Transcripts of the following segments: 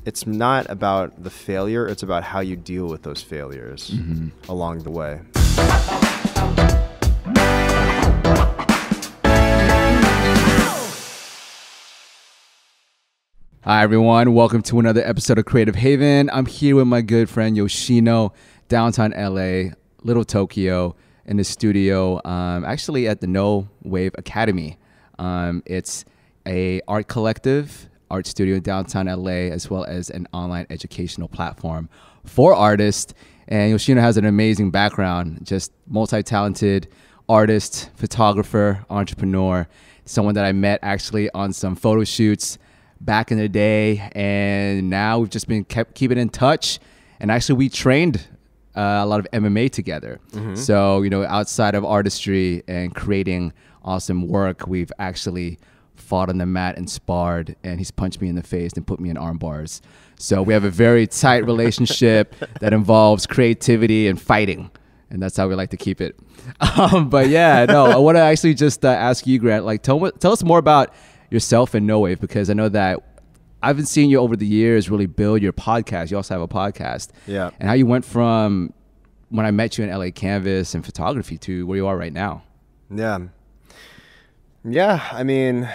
it's not about the failure. It's about how you deal with those failures along the way. Hi, everyone. Welcome to another episode of Creative Haven. I'm here with my good friend Yoshino, downtown LA, Little Tokyo, in the studio, actually at the Noh Wave Academy. It's a art collective, art studio in downtown LA, as well as an online educational platform for artists. And Yoshino has an amazing background, just multi-talented artist, photographer, entrepreneur, someone that I met actually on some photo shoots back in the day, and now we've just been keeping in touch. And actually, we trained a lot of MMA together. So, you know, outside of artistry and creating awesome work, we've actually fought on the mat and sparred, and he's punched me in the face and put me in arm bars. So we have a very tight relationship that involves creativity and fighting, and that's how we like to keep it. But yeah, no, I want to actually just ask you, Grant, like tell us more about yourself and Noh Wave, because I know that I've been seeing you over the years really build your podcast. You also have a podcast. Yeah. And how you went from when I met you in LA Canvas and photography to where you are right now. Yeah. Yeah. I mean,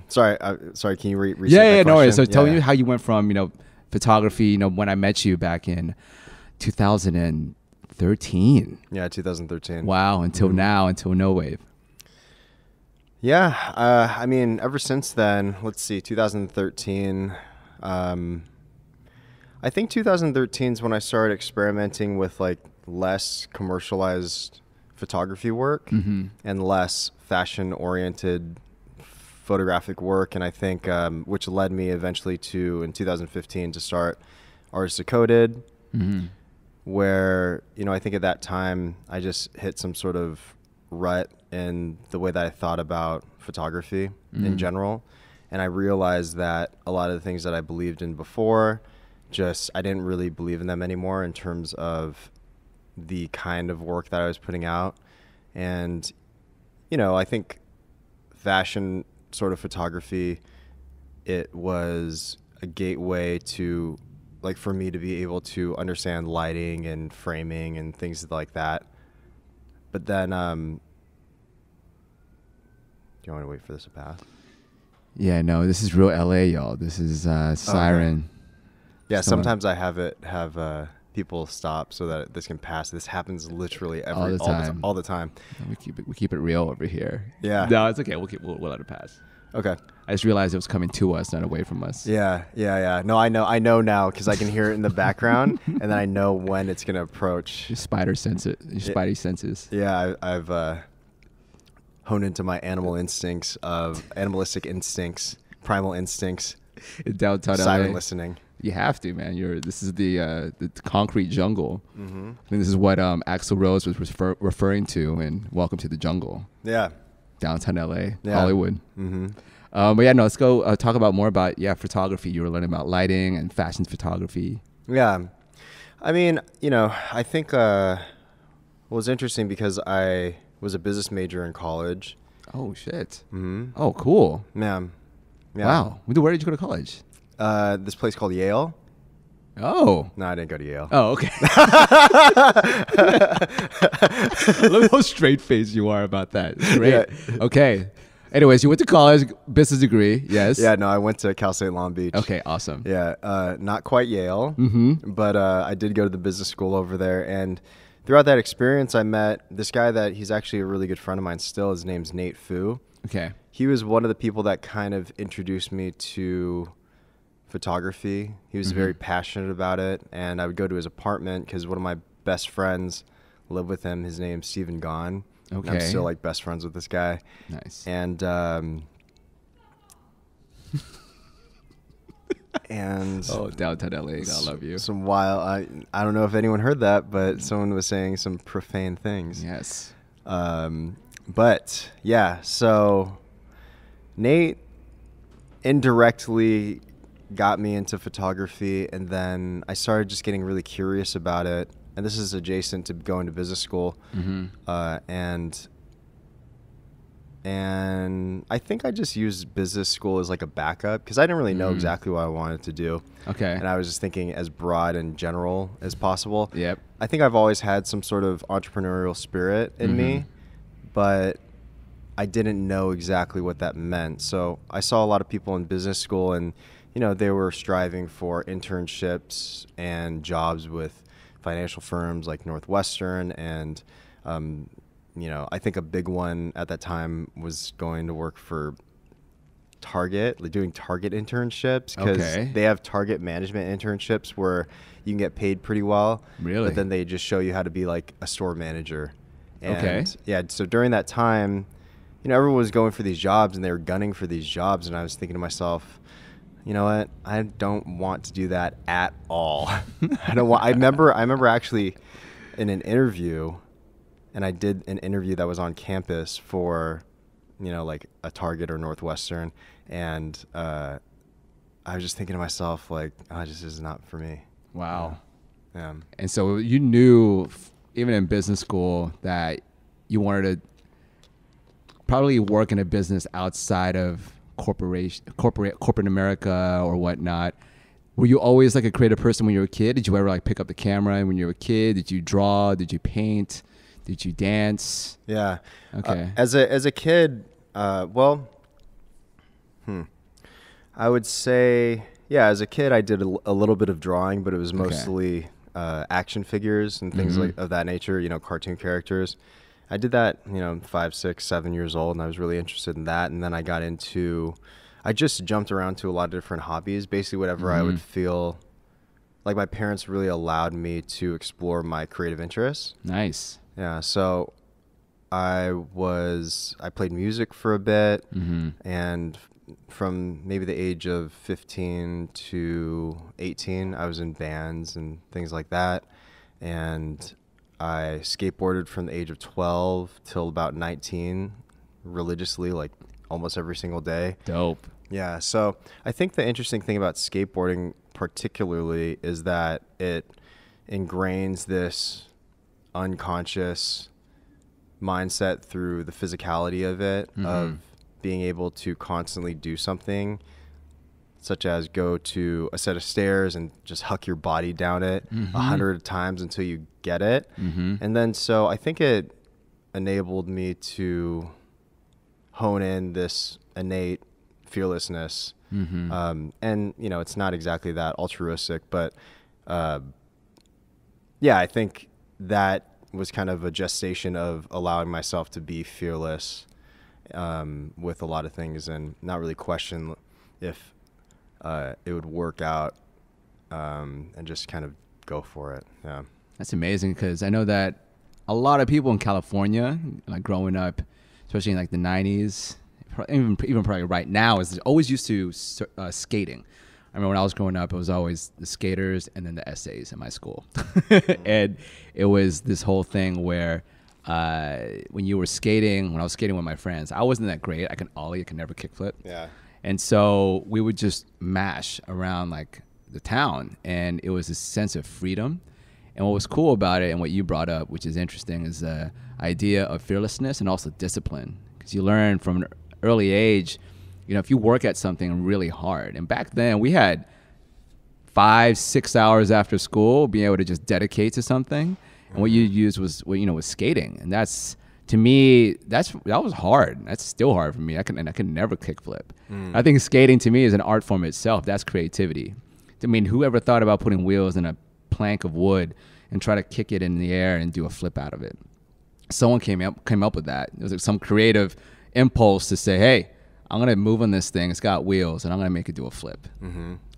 sorry. Can you reset that no worries. So question? tell me how you went from, you know, photography, you know, when I met you back in 2013. Yeah, 2013. Wow. Until now, until Noh Wave. Yeah, I mean, ever since then, let's see, 2013, I think 2013 is when I started experimenting with like less commercialized photography work and less fashion-oriented photographic work, and I think which led me eventually to, in 2015, to start Artists Decoded, where, you know, I think at that time I just hit some sort of rut in the way that I thought about photography in general. And I realized that a lot of the things that I believed in before, just I didn't really believe in them anymore in terms of the kind of work that I was putting out. And, you know, I think fashion sort of photography, it was a gateway to, like, for me to be able to understand lighting and framing and things like that. But then, do you want to wait for this to pass? Yeah, no, this is real LA, y'all. This is Siren. Okay. Yeah, sometimes I have people stop so that this can pass. This happens literally all the time. We keep it real over here. Yeah. No, it's okay. We'll let it pass. Okay. I just realized it was coming to us, not away from us. Yeah. No, I know now because I can hear it in the background, and then I know when it's gonna approach. Your spidey senses. Yeah, I've honed into my animalistic instincts, primal instincts. In downtown Siren LA. listening. You have to, man. This is the concrete jungle. I think this is what Axl Rose was referring to in Welcome to the Jungle. Yeah. Downtown LA, Hollywood. But yeah, no, let's go talk about more about photography. You were learning about lighting and fashion photography. Yeah, I mean, you know, I think it was interesting because I was a business major in college. Oh shit. Oh, cool. Yeah. Wow. Where did you go to college? This place called Yale. Oh. No, I didn't go to Yale. Oh, okay. Look how straight faced you are about that. It's great. Yeah. Okay. Anyways, you went to college, business degree, yes? Yeah, no, I went to Cal State Long Beach. Okay, awesome. Yeah, not quite Yale, but I did go to the business school over there. And throughout that experience, I met this guy that he's actually a really good friend of mine still. His name's Nate Fu. Okay. He was one of the people that kind of introduced me to photography. He was very passionate about it, and I would go to his apartment because one of my best friends lived with him. His name's Stephen Gahn. Okay. And I'm still like best friends with this guy. Nice. And and oh, downtown LA, I love you. Some wild. I don't know if anyone heard that, but someone was saying some profane things. Yes. But yeah, so Nate indirectly got me into photography, and then I started just getting really curious about it. And this is adjacent to going to business school. And and I think I just used business school as like a backup because I didn't really know exactly what I wanted to do. Okay. And I was just thinking as broad and general as possible. Yep. I think I've always had some sort of entrepreneurial spirit in me, but I didn't know exactly what that meant. So I saw a lot of people in business school, and they were striving for internships and jobs with financial firms like Northwestern, and I think a big one at that time was going to work for Target, like doing Target internships, because they have Target management internships where you can get paid pretty well. Really? But then they just show you how to be like a store manager. And yeah, so during that time, everyone was going for these jobs and they were gunning for these jobs, and I was thinking to myself, you know what? I don't want to do that at all. I remember actually in an interview, and I did an interview that was on campus for, like a Target or Northwestern, and I was just thinking to myself, like, oh, this is not for me. Wow. Yeah. And so you knew, even in business school, that you wanted to probably work in a business outside of corporate America or whatnot. Were you always like a creative person when you were a kid? Did you ever like pick up the camera when you were a kid? Did you draw? Did you paint? Did you dance? Yeah. Okay. As a kid, I would say, yeah, as a kid I did a little bit of drawing, but it was mostly action figures and things like of that nature, cartoon characters. I did that, 5, 6, 7 years old, and I was really interested in that. And then I just jumped around to a lot of different hobbies, basically whatever I would feel like. My parents really allowed me to explore my creative interests. Nice. Yeah. So I played music for a bit, and from maybe the age of 15 to 18, I was in bands and things like that. And I skateboarded from the age of 12 till about 19 religiously, like almost every single day. Dope. Yeah. So I think the interesting thing about skateboarding particularly is that it ingrains this unconscious mindset through the physicality of it, of being able to constantly do something, such as go to a set of stairs and just huck your body down it 100 times until you get it. And then so I think it enabled me to hone in this innate fearlessness. And, it's not exactly that altruistic, but yeah, I think that was kind of a gestation of allowing myself to be fearless with a lot of things and not really question if it would work out, and just kind of go for it. Yeah. That's amazing, because I know that a lot of people in California, like growing up, especially in like the 90s, even probably right now, is always used to skating. I remember when I was growing up, it was always the skaters and then the essays in my school. And it was this whole thing where when I was skating with my friends, I wasn't that great. I can ollie, I can never kickflip. Yeah. And so we would just mash around like the town, and it was a sense of freedom. And what was cool about it, and what you brought up, which is interesting, is the idea of fearlessness and also discipline. Because you learn from an early age, if you work at something really hard. And back then we had 5-6 hours after school being able to just dedicate to something. And what you used was skating. And that's, to me, that was hard. That's still hard for me. I can never kickflip. I think skating to me is an art form itself. That's creativity. I mean, whoever thought about putting wheels in a plank of wood and try to kick it in the air and do a flip out of it? Someone came up with that. It was like some creative impulse to say, hey, I'm going to move on this thing. It's got wheels, and I'm going to make it do a flip.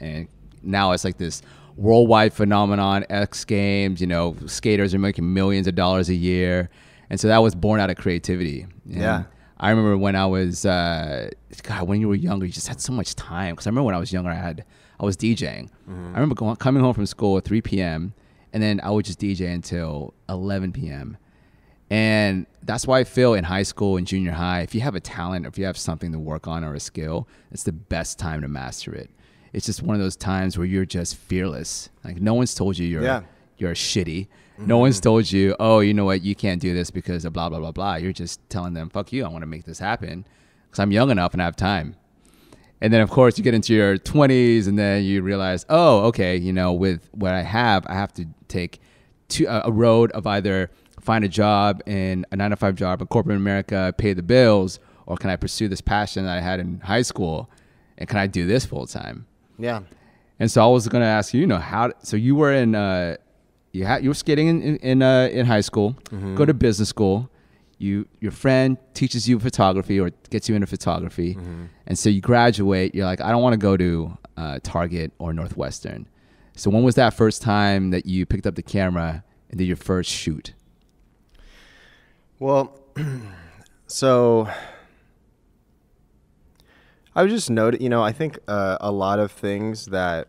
And now it's like this worldwide phenomenon, X Games, skaters are making millions of dollars a year. And so that was born out of creativity. And yeah. I remember when I was, when you were younger, you just had so much time. Because I remember when I was younger, I was DJing. I remember coming home from school at 3 p.m., and then I would just DJ until 11 p.m. And that's why I feel in high school and junior high, if you have a talent, or if you have something to work on or a skill, it's the best time to master it. It's just one of those times where you're just fearless. Like no one's told you you're shitty. No one's told you, oh, you know what, you can't do this because of blah, blah, blah, blah. You're just telling them, fuck you, I want to make this happen because I'm young enough and I have time. And then, of course, you get into your 20s and then you realize, oh, okay, you know, with what I have to take a road of either find a job in a 9-to-5 job in corporate America, pay the bills, or can I pursue this passion that I had in high school and can I do this full time? Yeah. And so I was going to ask you, you know, so you were in, you were skating in high school, go to business school. Your friend teaches you photography or gets you into photography. And so you graduate, you're like, I don't want to go to Target or Northwestern. So when was that first time that you picked up the camera and did your first shoot? Well, so I would just note, you know, I think a lot of things that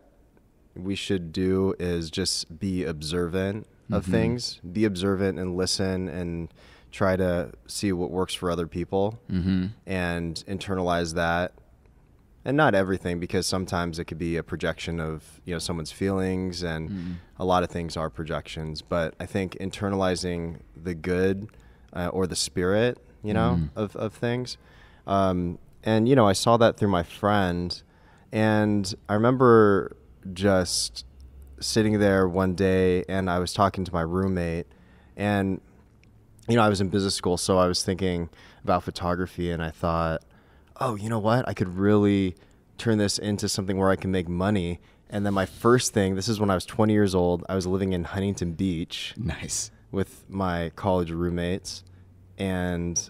we should do is just be observant of things, be observant and listen and try to see what works for other people and internalize that. And not everything, because sometimes it could be a projection of, you know, someone's feelings, and a lot of things are projections. But I think internalizing the good or the spirit, you know, of things. And, you know, I saw that through my friend, and I remember just sitting there one day and I was talking to my roommate, and, you know, I was in business school, so I was thinking about photography, and I thought, oh, you know what? I could really turn this into something where I can make money. And then my first thing, this is when I was 20 years old, I was living in Huntington Beach. Nice. With my college roommates. And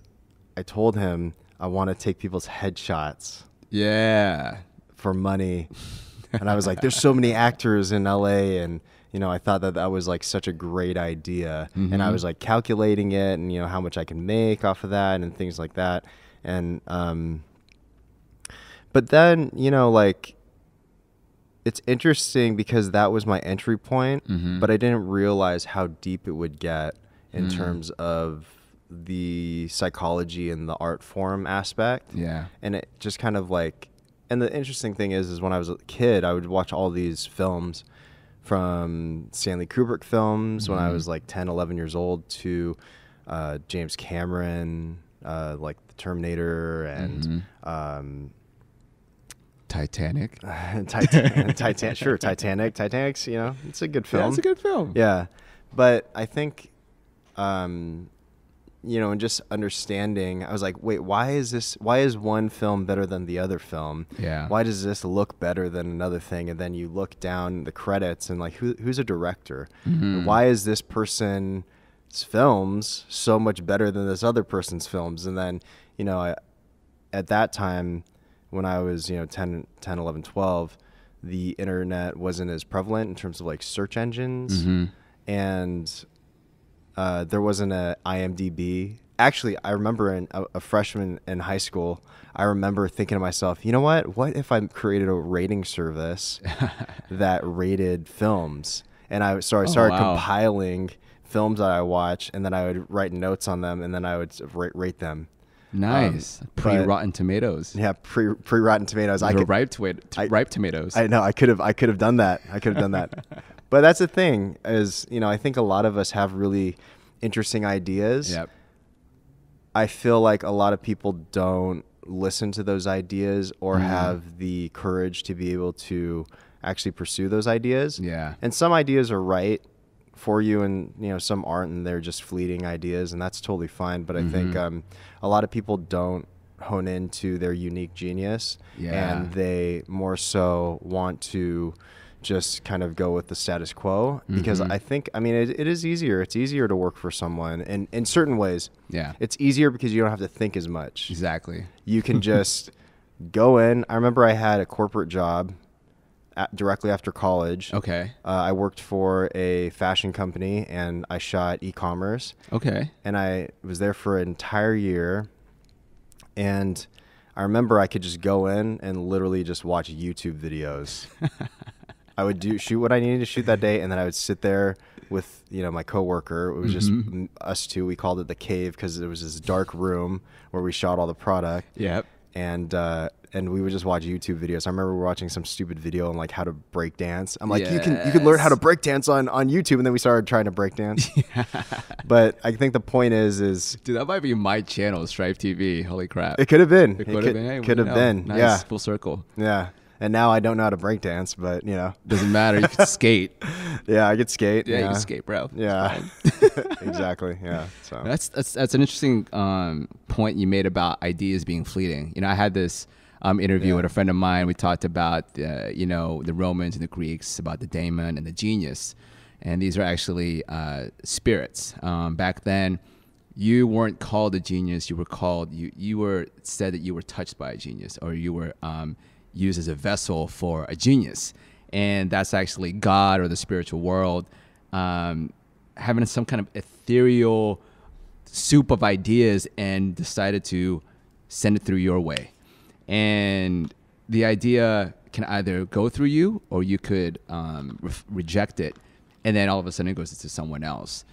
I told him I want to take people's headshots. Yeah. For money. And I was like, there's so many actors in LA, and, you know, I thought that that was like such a great idea. And I was like calculating it and, you know, how much I can make off of that and things like that. And, but then, you know, like, it's interesting because that was my entry point, but I didn't realize how deep it would get in terms of the psychology and the art form aspect. Yeah. And it just kind of like, and the interesting thing is when I was a kid, I would watch all these films, from Stanley Kubrick films when I was like 10, 11 years old to James Cameron, like The Terminator and Titanic. Sure, Titanic. Titanic's, you know, it's a good film. Yeah, it's a good film. Yeah. But I think, you know, and just understanding, I was like, wait, why is one film better than the other film? Yeah. Why does this look better than another thing? And then you look down the credits and like, who's a director? And why is this person's films so much better than this other person's films? And then, you know, at that time, when I was, you know, 10, 11, 12, the internet wasn't as prevalent in terms of like search engines. And there wasn't a IMDb. Actually, I remember a freshman in high school, I remember thinking to myself, you know what if I created a rating service that rated films? And I started compiling films that I watched, and then I would write notes on them, and then I would rate them. Nice. Pre-Rotten Tomatoes. Yeah, pre-Rotten Tomatoes. Ripe tomatoes. I know. I could have done that. But that's the thing is, you know, I think a lot of us have really interesting ideas. Yep. I feel like a lot of people don't listen to those ideas or have the courage to be able to actually pursue those ideas. Yeah. And some ideas are right for you, and, you know, some aren't, and they're just fleeting ideas, and that's totally fine. But I think a lot of people don't hone into their unique genius, and they more so want to just kind of go with the status quo, because I think, I mean, it is easier. It's easier to work for someone, and in certain ways, it's easier because you don't have to think as much. Exactly. You can just go in. I remember I had a corporate job directly after college. Okay. I worked for a fashion company, and I shot e-commerce. Okay. And I was there for an entire year, and I remember I could just go in and literally just watch YouTube videos. I would shoot what I needed to shoot that day, and then I would sit there with, you know, my coworker. It was just us two. We called it the cave because it was this dark room where we shot all the product. Yep. and we would just watch YouTube videos. I remember we were watching some stupid video on like how to break dance. I'm like, you can learn how to break dance on YouTube, and then we started trying to break dance. But I think the point is dude, that might be my channel, Stripe TV. Holy crap! It could have been. It could have been. Hey, could have been. Nice, yeah, full circle. Yeah. And now I don't know how to break dance, but doesn't matter. You can skate. Yeah, I could skate. Yeah, you can skate, bro. Yeah, exactly. Yeah. So that's an interesting point you made about ideas being fleeting. I had this interview with a friend of mine. We talked about the Romans and the Greeks, about the daemon and the genius, and these are actually spirits. Back then, you weren't called a genius. You were called. You were said that you were touched by a genius, or you were used as a vessel for a genius, and that's actually God or the spiritual world having some kind of ethereal soup of ideas and decided to send it through your way. And the idea can either go through you, or you could reject it, and then all of a sudden it goes into someone else.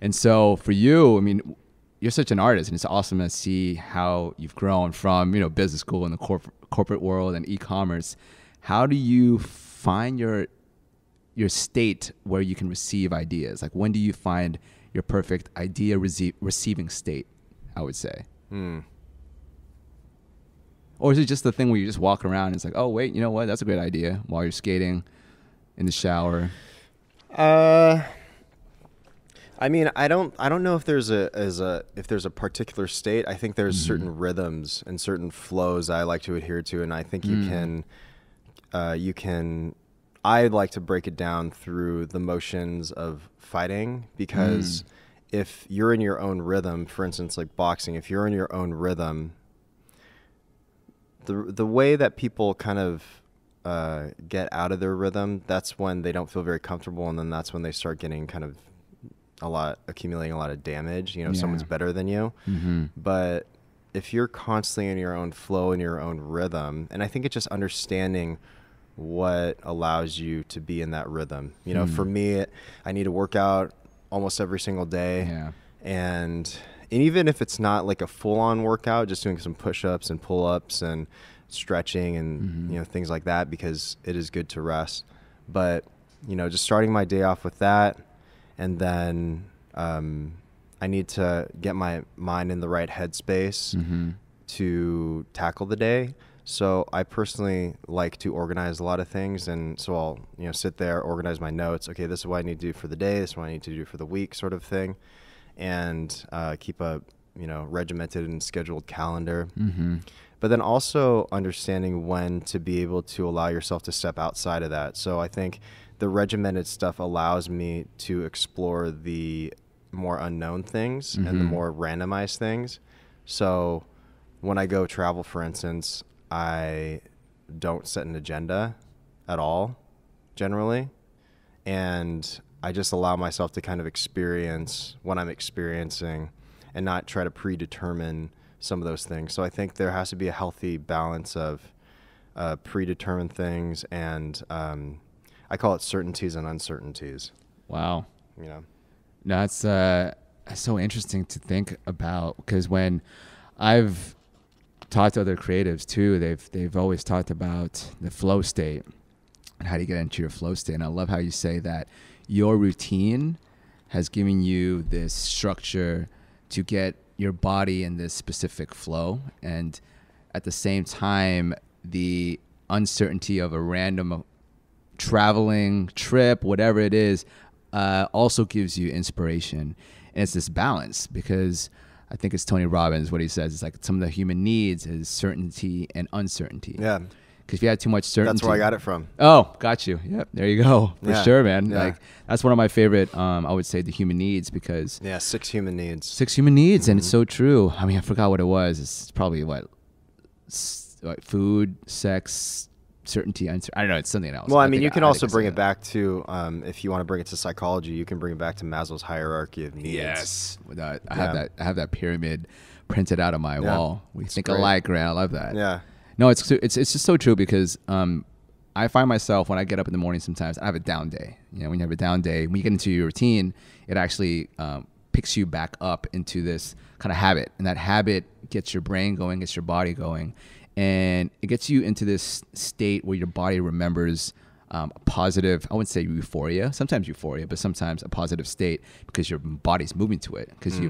And so for you, I mean, you're such an artist, and it's awesome to see how you've grown from business school in the corporate world and e-commerce. How do you find your state where you can receive ideas? Like, when do you find your perfect idea receiving state, I would say? Or is it just the thing where you just walk around and it's like, oh wait, you know what, that's a great idea, while you're skating in the shower? I mean, I don't know if there's a particular state. I think there's certain rhythms and certain flows I like to adhere to, and I think you can. I like to break it down through the motions of fighting, because if you're in your own rhythm, for instance, like boxing, if you're in your own rhythm, the way that people kind of get out of their rhythm, that's when they don't feel very comfortable, and then that's when they start getting kind of accumulating a lot of damage. Someone's better than you. But if you're constantly in your own flow, in your own rhythm, and I think it's just understanding what allows you to be in that rhythm. For me, I need to work out almost every single day. And even if it's not like a full-on workout, just doing some push-ups and pull-ups and stretching and things like that, because it is good to rest. But just starting my day off with that, and then I need to get my mind in the right headspace to tackle the day. So I personally like to organize a lot of things, and so I'll sit there, organize my notes. Okay, this is what I need to do for the day. This is what I need to do for the week, sort of thing, and keep a regimented and scheduled calendar. But then also understanding when to be able to allow yourself to step outside of that. So I think the regimented stuff allows me to explore the more unknown things and the more randomized things. So when I go travel, for instance, I don't set an agenda at all, generally. And I just allow myself to kind of experience what I'm experiencing and not try to predetermine some of those things. So I think there has to be a healthy balance of predetermined things and I call it certainties and uncertainties. Wow. No, that's so interesting to think about, because when I've talked to other creatives too, they've always talked about the flow state and how do you get into your flow state. And I love how you say that your routine has given you this structure to get your body in this specific flow, and at the same time, the uncertainty of a random traveling trip, whatever it is, also gives you inspiration. And it's this balance, because I think it's Tony Robbins, what he says, it's like some of the human needs is certainty and uncertainty. Yeah. Because if you had too much certainty. That's where I got it from. Oh, got you. Yep. There you go. For sure, man. Yeah. Like, that's one of my favorite, I would say, the human needs, because. Yeah, 6 human needs. 6 human needs. And it's so true. I mean, I forgot what it was. It's probably food, sex, certainty, I don't know. It's something else. Well, I mean, you can also bring it back to, if you want to bring it to psychology, you can bring it back to Maslow's hierarchy of needs. Yes. I have that pyramid printed out on my wall. We think alike, Grant. I love that. Yeah. No, it's just so true, because I find myself when I get up in the morning, sometimes I have a down day. When you have a down day, when you get into your routine, it actually picks you back up into this kind of habit, and that habit gets your brain going, gets your body going, and it gets you into this state where your body remembers a positive, I wouldn't say euphoria, sometimes euphoria, but sometimes a positive state because your body's moving to it, because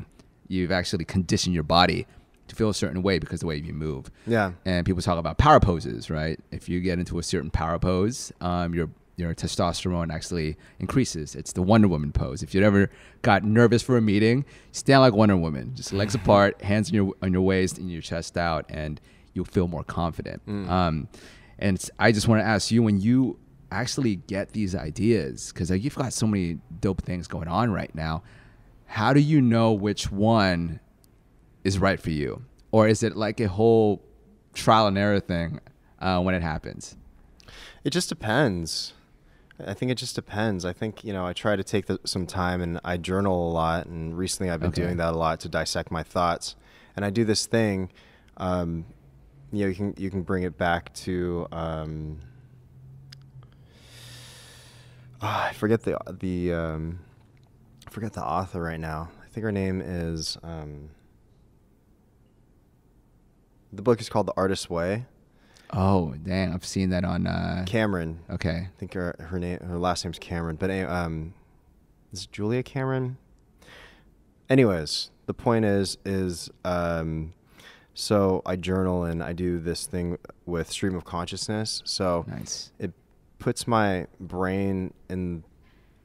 you've actually conditioned your body to feel a certain way because of the way you move. Yeah. And people talk about power poses, right? If you get into a certain power pose, your testosterone actually increases. It's the Wonder Woman pose. If you ever got nervous for a meeting, stand like Wonder Woman, just legs apart, hands on your waist and your chest out, and you'll feel more confident. I just want to ask you, when you actually get these ideas, because you've got so many dope things going on right now, how do you know which one is right for you? Or is it like a whole trial and error thing when it happens? It just depends. I think it just depends. I think, I try to take some time, and I journal a lot. And recently I've been doing that a lot to dissect my thoughts. And I do this thing, you can bring it back to, I forget the author right now. I think her name is, the book is called The Artist's Way. Oh, dang. I've seen that on... Cameron. Okay. I think her last name's Cameron. But anyway, is it Julia Cameron? Anyways, the point is so I journal and I do this thing with stream of consciousness. So nice. It puts my brain in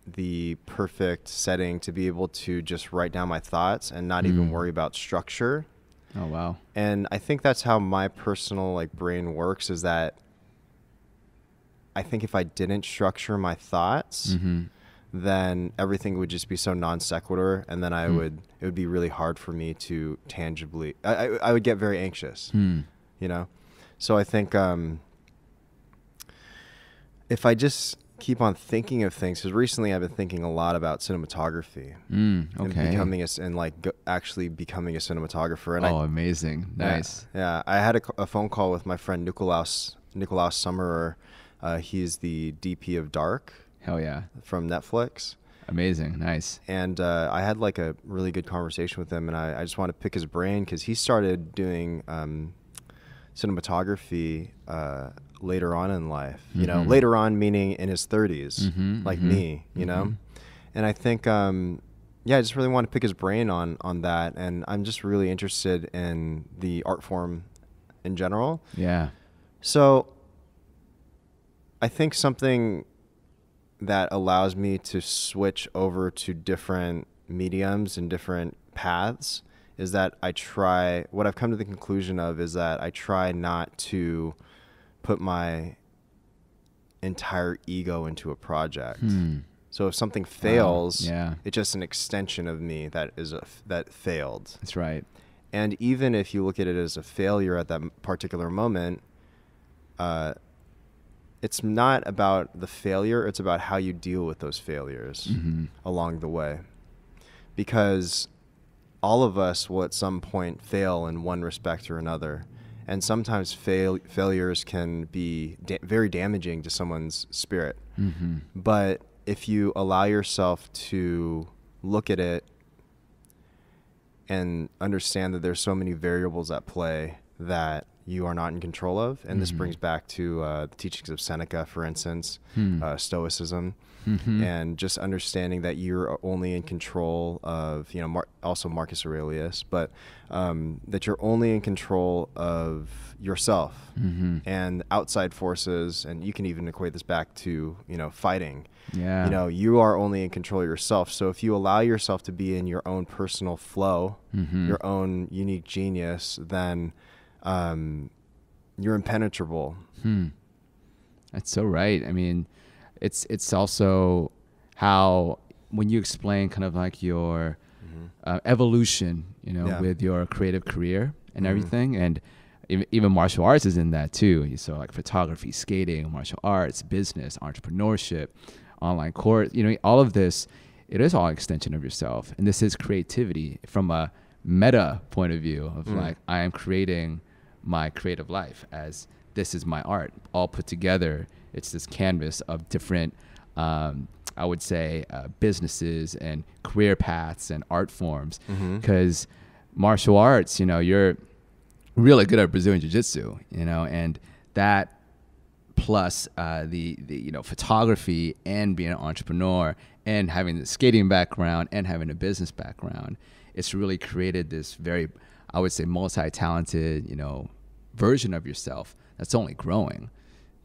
the perfect setting to be able to just write down my thoughts and not even worry about structure. Oh, wow. And I think that's how my personal brain works, is that I think if I didn't structure my thoughts, then everything would just be so non sequitur, and then it would be really hard for me to tangibly, I would get very anxious, So I think if I just keep on thinking of things, because recently I've been thinking a lot about cinematography and actually becoming a cinematographer. And amazing. Nice. Yeah. I had a phone call with my friend Nikolaus Summerer. He's the DP of Dark. Hell yeah. From Netflix. Amazing. Nice. And I had a really good conversation with him, and I just want to pick his brain because he started doing cinematography later on in life, later on meaning in his 30s, me, and I think, I just really want to pick his brain on that. And I'm just really interested in the art form in general. Yeah. So I think something that allows me to switch over to different mediums and different paths is that what I've come to the conclusion of is that I try not to put my entire ego into a project. So if something fails, it's just an extension of me that failed. That's right. And even if you look at it as a failure at that particular moment, it's not about the failure, it's about how you deal with those failures along the way. Because all of us will at some point fail in one respect or another. And sometimes failures can be very damaging to someone's spirit. But if you allow yourself to look at it and understand that there's so many variables at play that you are not in control of, and this brings back to the teachings of Seneca, for instance, Stoicism, and just understanding that you're only in control of, also Marcus Aurelius, but that you're only in control of yourself and outside forces, and you can even equate this back to, fighting. Yeah. You are only in control of yourself. So if you allow yourself to be in your own personal flow, your own unique genius, then you're impenetrable. That's so right. I mean, it's also how, when you explain kind of like your evolution, with your creative career and everything, and even martial arts is in that too. So like photography, skating, martial arts, business, entrepreneurship, online course, all of this, it is all an extension of yourself. And this is creativity from a meta point of view of I am creating my creative life as this is my art all put together. It's this canvas of different, I would say, businesses and career paths and art forms. Because martial arts, you're really good at Brazilian jiu-jitsu, you know, and that plus the you know, photography and being an entrepreneur and having the skating background and having a business background, it's really created this very, I would say, multi-talented, you know, version of yourself that's only growing.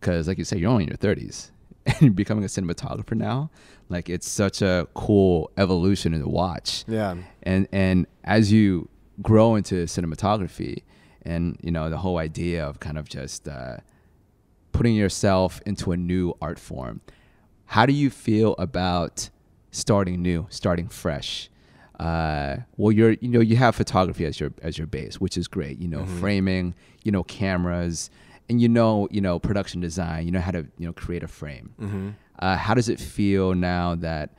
Because like you say, you're only in your 30s and you're becoming a cinematographer now. Like, it's such a cool evolution to watch. Yeah. And as you grow into cinematography and, you know, the whole idea of kind of just putting yourself into a new art form, how do you feel about starting new, starting fresh? Well, you know, you have photography as your base, which is great. You know, framing, you know, cameras, and you know, production design. You know how to, you know, create a frame. How does it feel now that,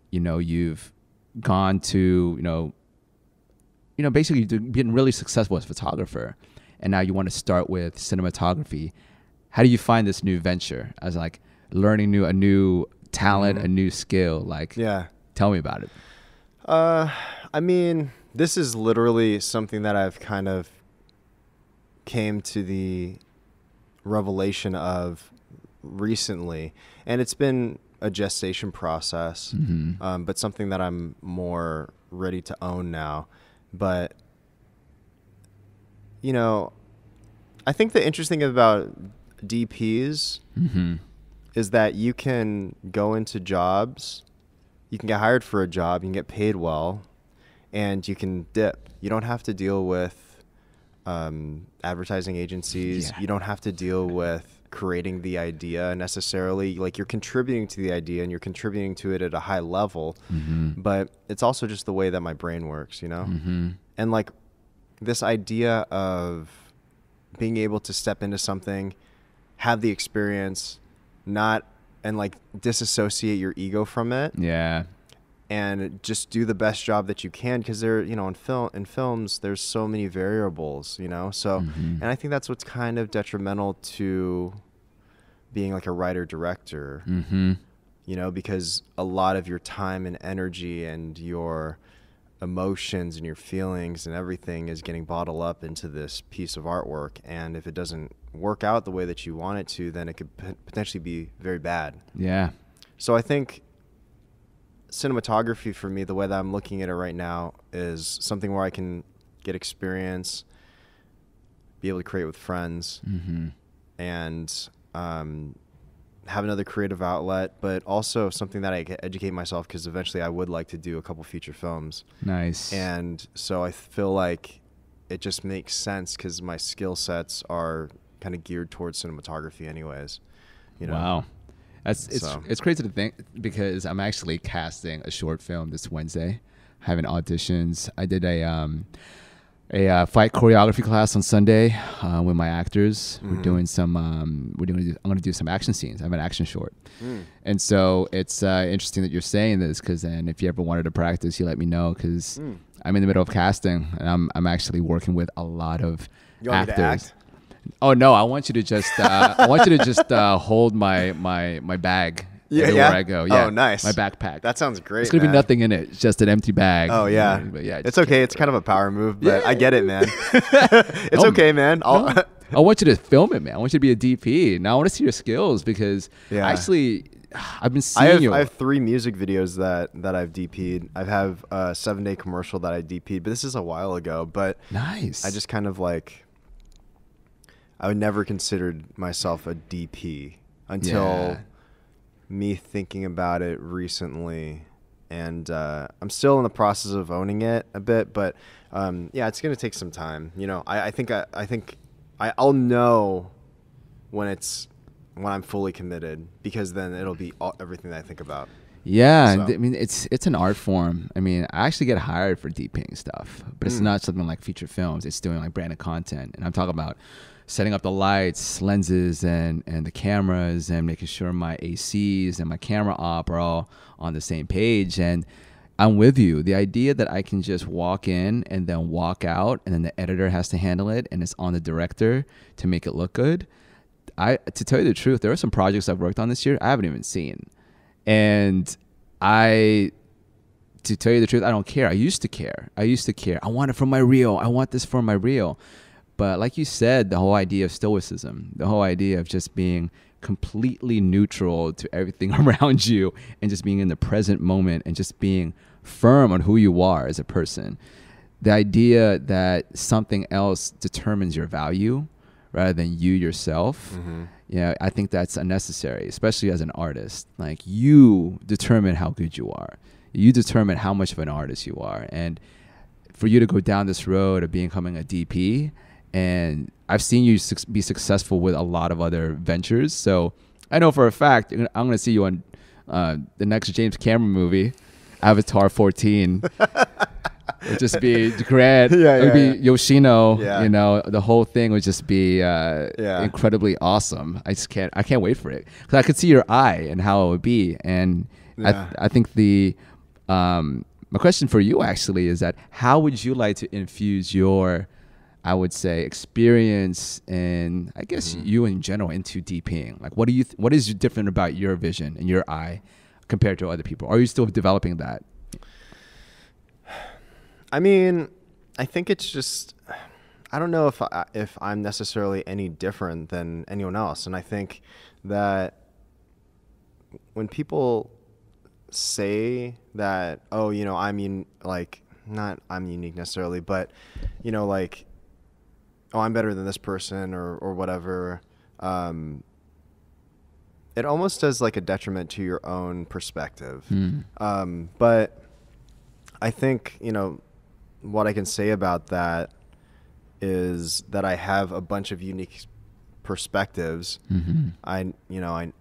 you know, you've gone to, you know, basically been really successful as a photographer, and now you want to start with cinematography? How do you find this new venture as like learning a new talent, a new skill? Like, yeah, tell me about it. I mean, this is literally something that I've kind of came to the revelation of recently, and it's been a gestation process, but something that I'm more ready to own now. But, you know, I think the interesting thing about DPs is that you can go into jobs, you can get hired for a job, you can get paid well, and you can dip. You don't have to deal with advertising agencies. Yeah. You don't have to deal with creating the idea necessarily. Like, you're contributing to the idea and you're contributing to it at a high level, but it's also just the way that my brain works, you know? And like this idea of being able to step into something, have the experience, and like disassociate your ego from it. Yeah. And just do the best job that you can, because there, you know, in films, there's so many variables, you know. So, and I think that's what's kind of detrimental to being like a writer director, you know, because a lot of your time and energy and your emotions and your feelings and everything is getting bottled up into this piece of artwork. And if it doesn't work out the way that you want it to, then it could potentially be very bad. Yeah. So I think cinematography for me, the way that I'm looking at it right now, is something where I can get experience, be able to create with friends, and have another creative outlet, but also something that I can educate myself, because eventually I would like to do a couple feature films. Nice. And so I feel like it just makes sense because my skill sets are kind of geared towards cinematography anyways. You know? Wow. It's crazy to think, because I'm actually casting a short film this Wednesday, having auditions. I did a fight choreography class on Sunday with my actors. We're doing some. I'm going to do some action scenes. I have an action short, and so it's interesting that you're saying this, because then if you ever wanted to practice, you let me know, because I'm in the middle of casting, and I'm actually working with a lot of You want actors. me to act? Oh no! I want you to just hold my bag everywhere I go. Yeah. Oh, nice. My backpack. That sounds great. It's gonna be nothing in it. It's just an empty bag. Oh yeah. But yeah. It's okay. It's kind of a power move, but I get it, man. It's okay, man. I want you to film it, man. I want you to be a DP. Now I want to see your skills, because actually, I've been seeing you. I have 3 music videos that I've DP'd. I have a 7-day commercial that I DP'd, but this is a while ago. But nice. I just kind of like, I would never considered myself a DP until me thinking about it recently, and I'm still in the process of owning it a bit, but it's gonna take some time. You know, I think I'll know when I'm fully committed, because then it'll be everything that I think about. Yeah, So. I mean, it's an art form. I mean, I actually get hired for DPing stuff, but it's not something like feature films. It's doing like branded content, and I'm talking about setting up the lights, lenses, and the cameras, and making sure my ACs and my camera op are all on the same page. And I'm with you. The idea that I can just walk in and then walk out, and then the editor has to handle it, and it's on the director to make it look good. To tell you the truth, there are some projects I've worked on this year I haven't even seen. And to tell you the truth, I don't care. I used to care. I want it for my reel. I want this for my reel. But like you said, the whole idea of stoicism, the whole idea of just being completely neutral to everything around you and just being in the present moment and just being firm on who you are as a person. The idea that something else determines your value rather than you yourself, yeah, I think that's unnecessary, especially as an artist. Like, you determine how good you are. You determine how much of an artist you are. And for you to go down this road of becoming a DP, and I've seen you be successful with a lot of other ventures. So I know for a fact I'm going to see you on the next James Cameron movie, Avatar 14. It'd just be grand. It would be Yoshino. You know, the whole thing would just be incredibly awesome. I can't wait for it, because I could see your eye and how it would be. And I think my question for you actually is that, how would you like to infuse your, I would say, experience and I guess you in general into DPing? Like, what is different about your vision and your eye compared to other people? Are you still developing that? I mean, I think it's just, I don't know if I'm necessarily any different than anyone else. And I think that when people say that, oh, you know, not I'm unique necessarily, but, you know, like, oh, I'm better than this person or whatever, it almost does like a detriment to your own perspective. But I think, you know, what I can say about that is that I have a bunch of unique perspectives. I know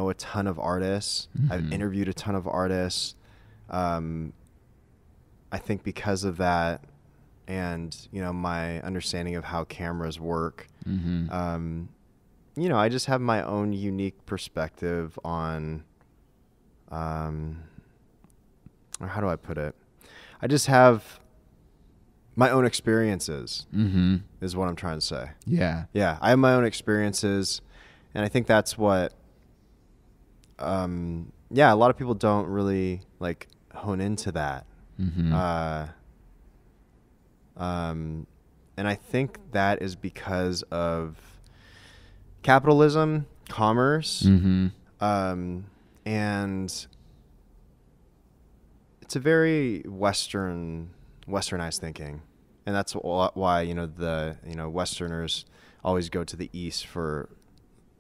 a ton of artists. I've interviewed a ton of artists. I think because of that, and, you know, my understanding of how cameras work, you know, I just have my own unique perspective on, or how do I put it? I just have my own experiences, is what I'm trying to say. Yeah, I have my own experiences, and I think that's what, a lot of people don't really like hone into that. And I think that is because of capitalism, commerce, and it's a very westernized thinking, and that's why, you know, Westerners always go to the East for,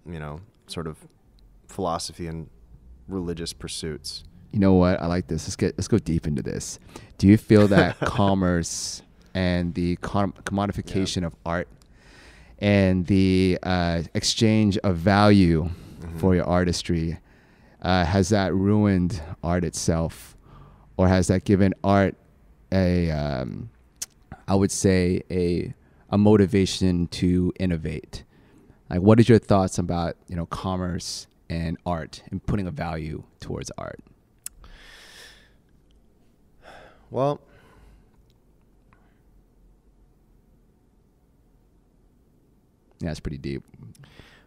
you know, sort of philosophy and religious pursuits. You know what? I like this. Let's go deep into this. Do you feel that commerce and the commodification of art and the exchange of value for your artistry, has that ruined art itself, or has that given art I would say a motivation to innovate? Like, what is your thoughts about, you know, commerce and art and putting a value towards art? Well, yeah, it's pretty deep.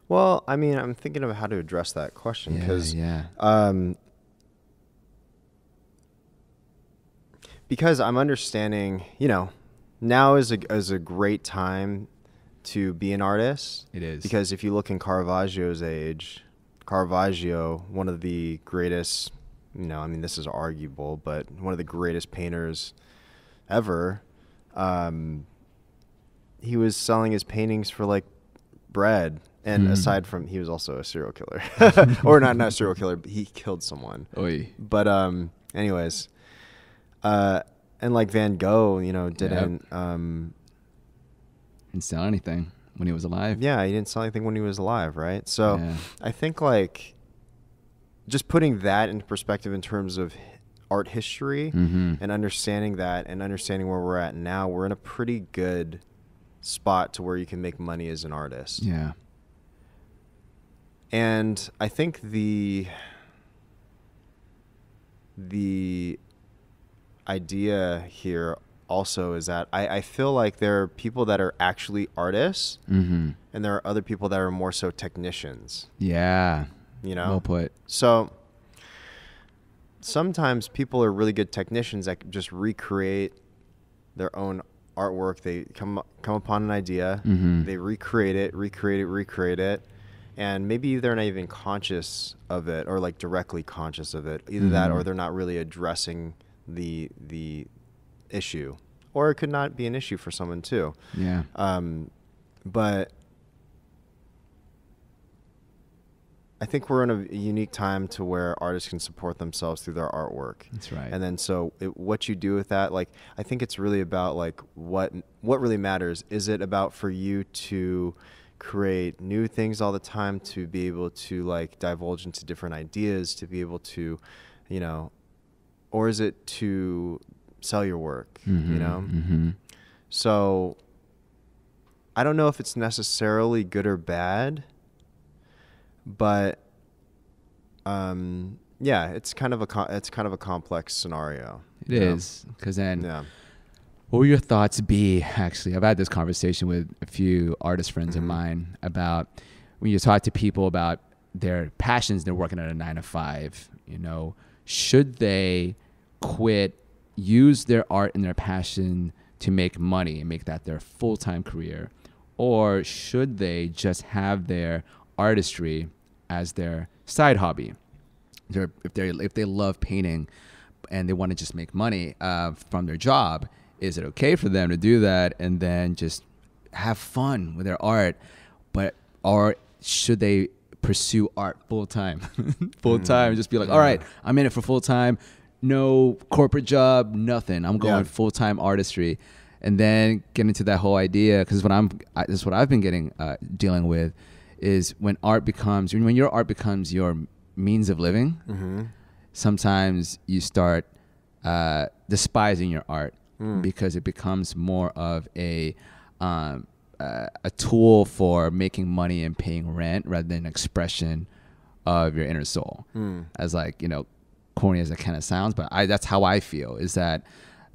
Well, I mean, I'm thinking of how to address that question, because I'm understanding, you know, now is a great time to be an artist. It is. Because if you look in Caravaggio's age, Caravaggio, one of the greatest, you know, I mean, this is arguable, but one of the greatest painters ever, he was selling his paintings for like bread. And aside from, he was also a serial killer, or not a serial killer, but he killed someone. Oy. But anyways, and like Van Gogh, you know, didn't sell anything when he was alive. Yeah, he didn't sell anything when he was alive, right? So I think like just putting that into perspective in terms of art history and understanding that and understanding where we're at now, we're in a pretty good spot to where you can make money as an artist. Yeah. And I think the idea here also is that I feel like there are people that are actually artists, and there are other people that are more so technicians. Yeah. You know? Well put. So sometimes people are really good technicians that just recreate their own artwork. They come upon an idea, Mm-hmm. they recreate it, and maybe they're not even conscious of it or like directly conscious of it. Either that, or they're not really addressing the issue, or it could not be an issue for someone too. Yeah. But I think we're in a unique time to where artists can support themselves through their artwork. That's right. And then so what you do with that, like, I think it's really about like what really matters. Is it about for you to create new things all the time, to be able to like divulge into different ideas, to be able to, you know, or is it to sell your work, you know? So I don't know if it's necessarily good or bad, but yeah, it's kind of a complex scenario. It is, because then Yeah. what would your thoughts be? Actually, I've had this conversation with a few artist friends of mine about when you talk to people about their passions, they're working at a 9 to 5, you know, should they quit, use their art and their passion to make money and make that their full-time career, or should they just have their artistry as their side hobby? If they love painting and they want to just make money from their job, is it okay for them to do that and then just have fun with their art? Or should they pursue art full time, just be like, all right, I'm in it for full time, no corporate job, nothing. I'm going full time artistry, and then get into that whole idea, because this is what I've been dealing with, is when your art becomes your means of living. Sometimes you start despising your art because it becomes more of a tool for making money and paying rent rather than an expression of your inner soul. As like, you know, corny as it kind of sounds, but that's how I feel, is that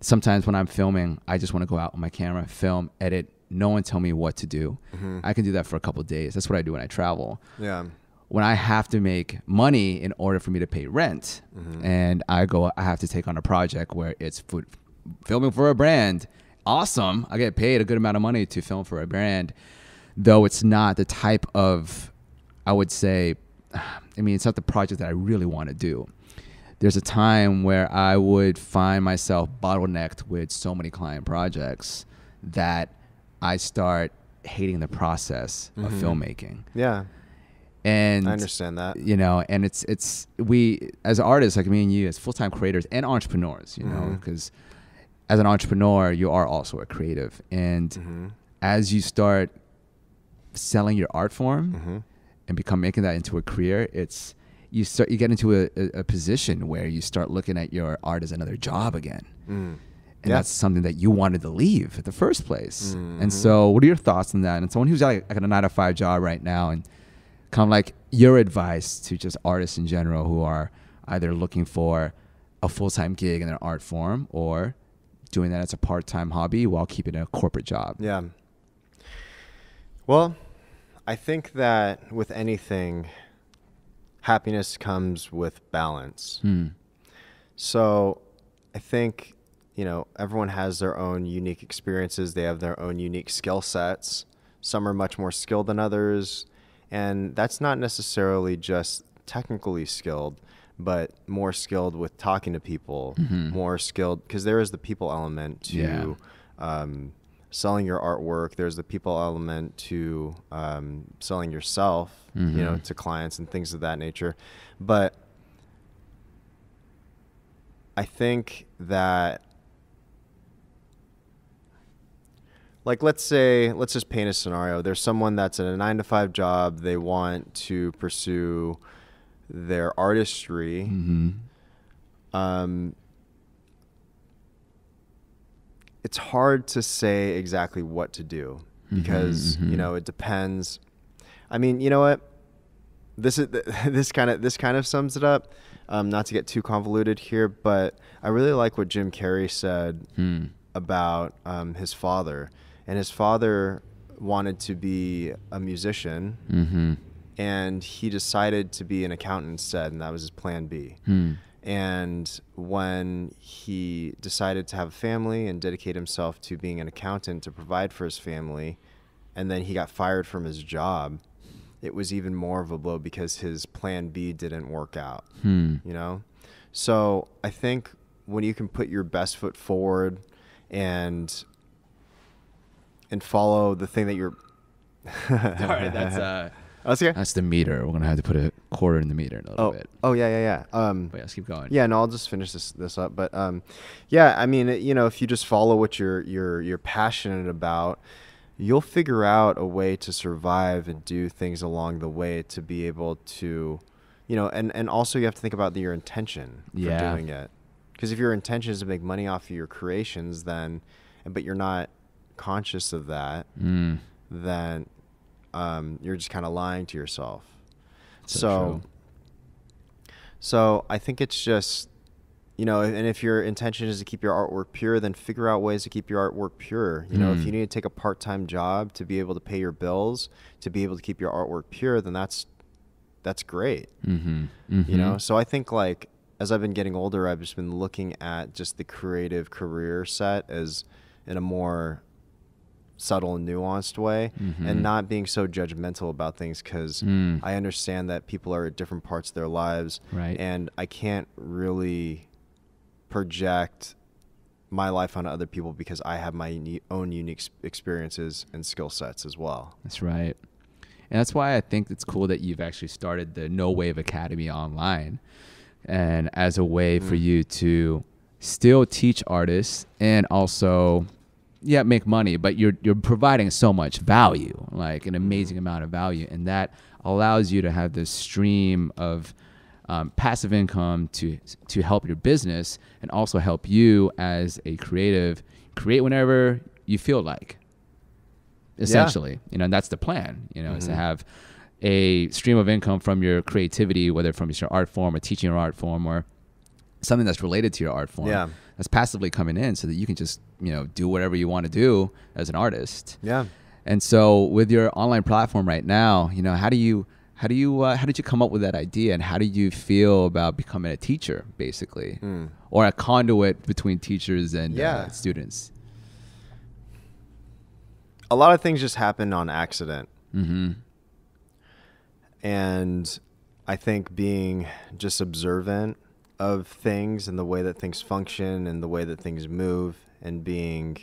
sometimes when I'm filming, I just want to go out with my camera, film, edit, no one tell me what to do. I can do that for a couple of days. That's what I do when I travel. Yeah. When I have to make money in order for me to pay rent, and I have to take on a project where it's filming for a brand. Awesome. I get paid a good amount of money to film for a brand, though it's not the type of, I would say, it's not the project that I really want to do. There's a time where I would find myself bottlenecked with so many client projects that I start hating the process of filmmaking. Yeah. And I understand that. You know, and it's we as artists, like me and you, as full-time creators and entrepreneurs, you know, because as an entrepreneur, you are also a creative. And as you start selling your art form and making that into a career, you get into a position where you start looking at your art as another job again. And that's something that you wanted to leave at the first place. And so what are your thoughts on that? And someone who's like a 9 to 5 job right now, and kind of like your advice to just artists in general who are either looking for a full-time gig in their art form or doing that as a part-time hobby while keeping a corporate job. Yeah. Well, I think that with anything, happiness comes with balance. So I think, you know, everyone has their own unique experiences. They have their own unique skill sets. Some are much more skilled than others. And that's not necessarily just technically skilled, but more skilled with talking to people, more skilled, because there is the people element to selling your artwork. There's the people element to selling yourself, you know, to clients and things of that nature. But I think that, like, let's just paint a scenario. There's someone that's at a 9 to 5 job. They want to pursue their artistry. It's hard to say exactly what to do because, you know, it depends. I mean, you know what? This kind of sums it up. Not to get too convoluted here, but I really like what Jim Carrey said about his father. And his father wanted to be a musician, and he decided to be an accountant instead, and that was his plan B. And when he decided to have a family and dedicate himself to being an accountant to provide for his family, and then he got fired from his job, it was even more of a blow because his plan B didn't work out, you know? So I think when you can put your best foot forward and follow the thing that you're... Sorry, that's okay. that's the meter. We're gonna have to put a quarter in the meter in a little bit. Oh yeah. But yeah, let's keep going. Yeah, no, I'll just finish this up. But yeah, I mean, you know, if you just follow what you're passionate about, you'll figure out a way to survive and do things along the way to be able to, you know, and also you have to think about your intention for doing it. Because if your intention is to make money off of your creations, then, but you're not conscious of that, then you're just kind of lying to yourself. So I think it's just, you know, and if your intention is to keep your artwork pure, then figure out ways to keep your artwork pure. You know, if you need to take a part-time job to be able to pay your bills, to be able to keep your artwork pure, then that's great. You know, so I think, like, as I've been getting older, I've just been looking at just the creative career set as in a more subtle and nuanced way, and not being so judgmental about things, because I understand that people are at different parts of their lives, and I can't really project my life on other people because I have my own unique experiences and skill sets as well. That's right. And that's why I think it's cool that you've actually started the Noh Wave Academy online, and as a way for you to still teach artists and also make money, but you're providing so much value, like an amazing amount of value, and that allows you to have this stream of passive income to help your business and also help you as a creative create whenever you feel like, essentially. You know, and that's the plan, you know, is to have a stream of income from your creativity, whether from your art form or teaching your art form or something that's related to your art form, that's passively coming in, so that you can just, you know, do whatever you want to do as an artist. And so with your online platform right now, you know, how did you come up with that idea, and how do you feel about becoming a teacher, basically, or a conduit between teachers and students? A lot of things just happen on accident. And I think being just observant of things and the way that things function and the way that things move, and being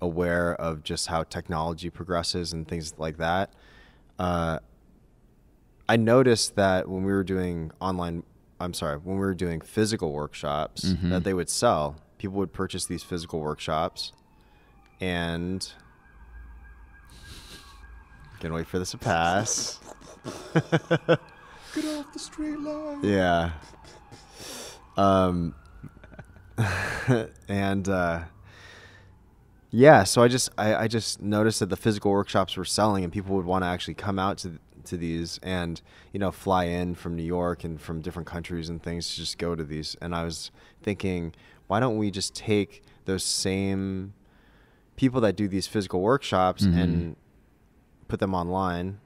aware of just how technology progresses and things like that. I noticed that when we were doing physical workshops, that they would sell. People would purchase these physical workshops, and can't wait for this to pass. Get off the straight line. Yeah. And so I just noticed that the physical workshops were selling, and people would want to actually come out to these, and, you know, fly in from New York and from different countries and things to just go to these. And I was thinking, why don't we just take those same people that do these physical workshops and put them online?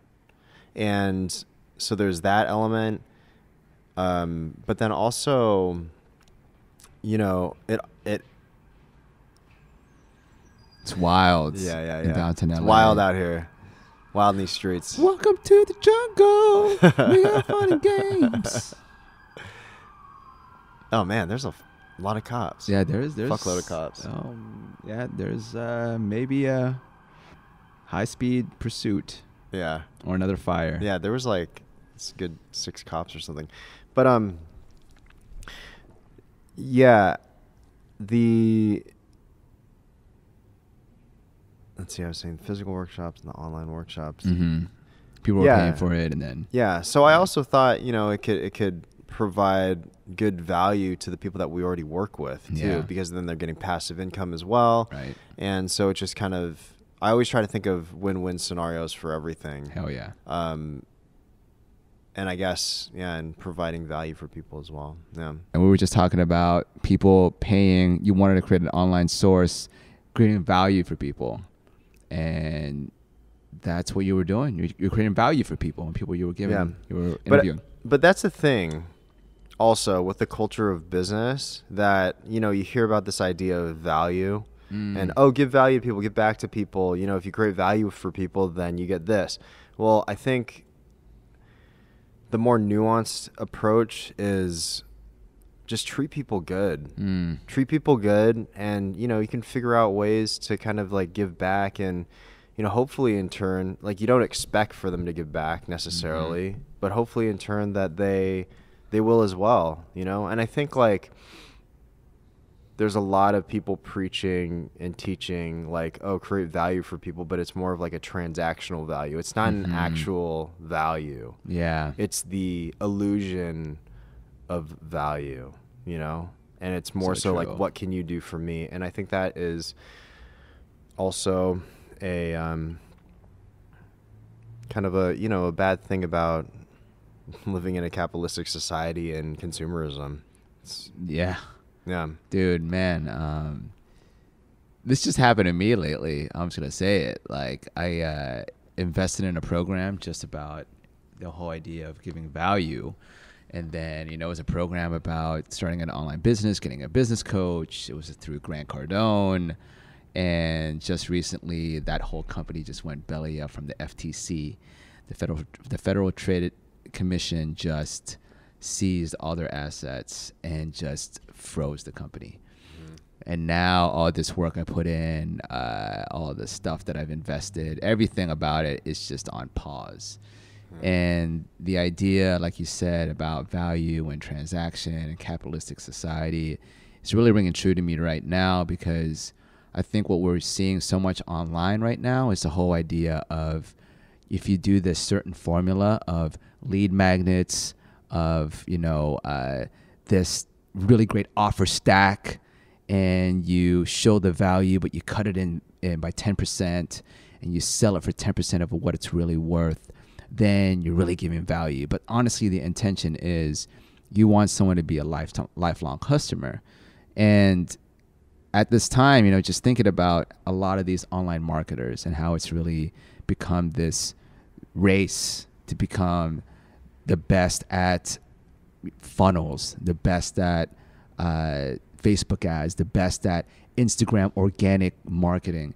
And so there's that element, but then also, you know, it's wild. Yeah. In downtown LA. It's wild out here, wild in these streets. Welcome to the jungle. We have fun and games. Oh man, there's a lot of cops. Yeah, there's fuckload of cops. Yeah, there's maybe a high-speed pursuit. Yeah. Or another fire. Yeah, there was like it's a good 6 cops or something. But let's see, I was saying physical workshops and the online workshops. People were paying for it, and then so I also thought, you know, it could provide good value to the people that we already work with too, because then they're getting passive income as well. Right. And so it just kind of, I always try to think of win-win scenarios for everything. Hell yeah. And I guess, and providing value for people as well. Yeah. And we were just talking about people paying. You wanted to create an online source, creating value for people. And that's what you were doing. You're creating value for people and people you were giving, you were interviewing. But that's the thing. also with the culture of business that, you know, you hear about this idea of value and, oh, give value to people, give back to people. You know, if you create value for people, then you get this. Well, I think the more nuanced approach is just treat people good. Treat people good, and, you know, you can figure out ways to kind of like give back, and, you know, hopefully in turn, like, you don't expect for them to give back necessarily, but hopefully in turn that they will as well, you know? And I think like there's a lot of people preaching and teaching like, oh, create value for people, but it's more of like a transactional value. It's not an actual value. Yeah. It's the illusion of value, you know? And it's more so like, what can you do for me? And I think that is also a kind of a, you know, a bad thing about living in a capitalistic society and consumerism. Yeah. Yeah. Dude, man, this just happened to me lately. I'm just going to say it. Like, I invested in a program just about the whole idea of giving value. And then, you know, it was a program about starting an online business, getting a business coach. It was through Grant Cardone. And just recently, that whole company just went belly up from the FTC. The Federal Trade Commission just seized all their assets and just froze the company. And now all this work I put in, all the stuff that I've invested, everything about it is just on pause. And the idea, like you said, about value and transaction and capitalistic society is really ringing true to me right now, because I think what we're seeing so much online right now is the whole idea of, if you do this certain formula of lead magnets, of, you know, this really great offer stack, and you show the value, but you cut it in by 10%, and you sell it for 10% of what it's really worth, then you're really giving value. But honestly, the intention is you want someone to be a lifelong customer. And at this time, you know, just thinking about a lot of these online marketers and how it's really become this race to become the best at funnels, the best at Facebook ads, the best at Instagram organic marketing.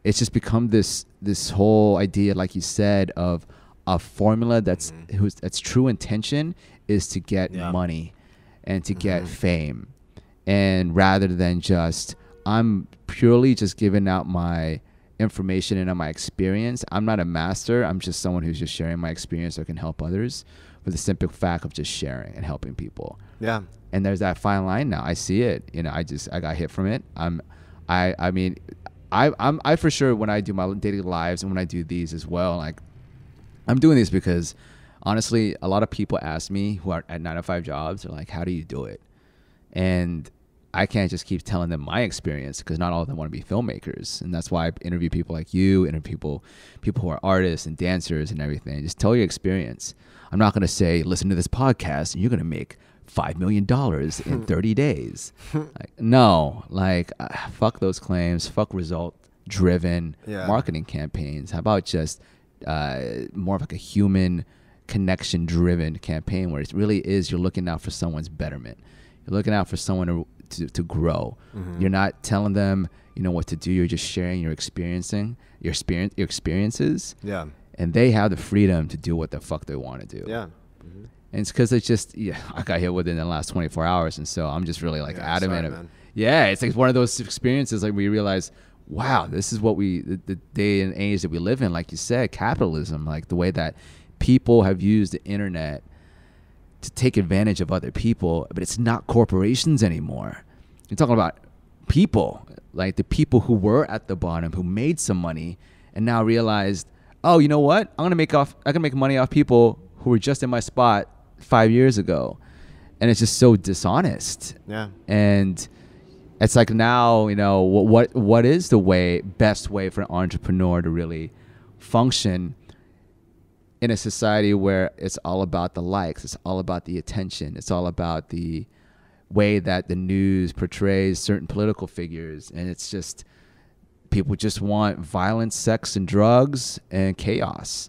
It's just become this whole idea, like you said, of a formula that's true intention is to get money and to get fame. And rather than just, I'm purely just giving out my information and my experience. I'm not a master. I'm just someone who's just sharing my experience so I can help others, for the simple fact of just sharing and helping people. Yeah. And there's that fine line now. I see it. You know, I got hit from it. I mean, I for sure, when I do my daily lives and when I do these as well, like, I'm doing this because honestly, a lot of people ask me who are at 9-to-5 jobs, they're like, how do you do it? And I can't just keep telling them my experience, because not all of them want to be filmmakers. And that's why I interview people like you, interview people who are artists and dancers and everything. Just tell your experience. I'm not going to say, listen to this podcast and you're going to make $5 million in 30 days. Like, no, like, fuck those claims. Fuck result-driven marketing campaigns. How about just more of like a human connection-driven campaign, where it really is, you're looking out for someone's betterment. You're looking out for someone to grow. You're not telling them, you know, what to do. You're just sharing your experiences. Yeah. And they have the freedom to do what the fuck they want to do. Yeah. And it's because it's just, I got hit within the last 24 hours. And so I'm just really like adamant. It's like one of those experiences, like, we realize, wow, this is what the day and age that we live in. Like you said, capitalism, like the way that people have used the internet to take advantage of other people, but it's not corporations anymore. You're talking about people, like the people who were at the bottom, who made some money and now realized, oh, you know what? I can make money off people who were just in my spot 5 years ago. And it's just so dishonest. Yeah. And it's like, now, you know, what is the best way for an entrepreneur to really function in a society where it's all about the likes, it's all about the attention, it's all about the way that the news portrays certain political figures, and it's just, people just want violence, sex, and drugs, and chaos.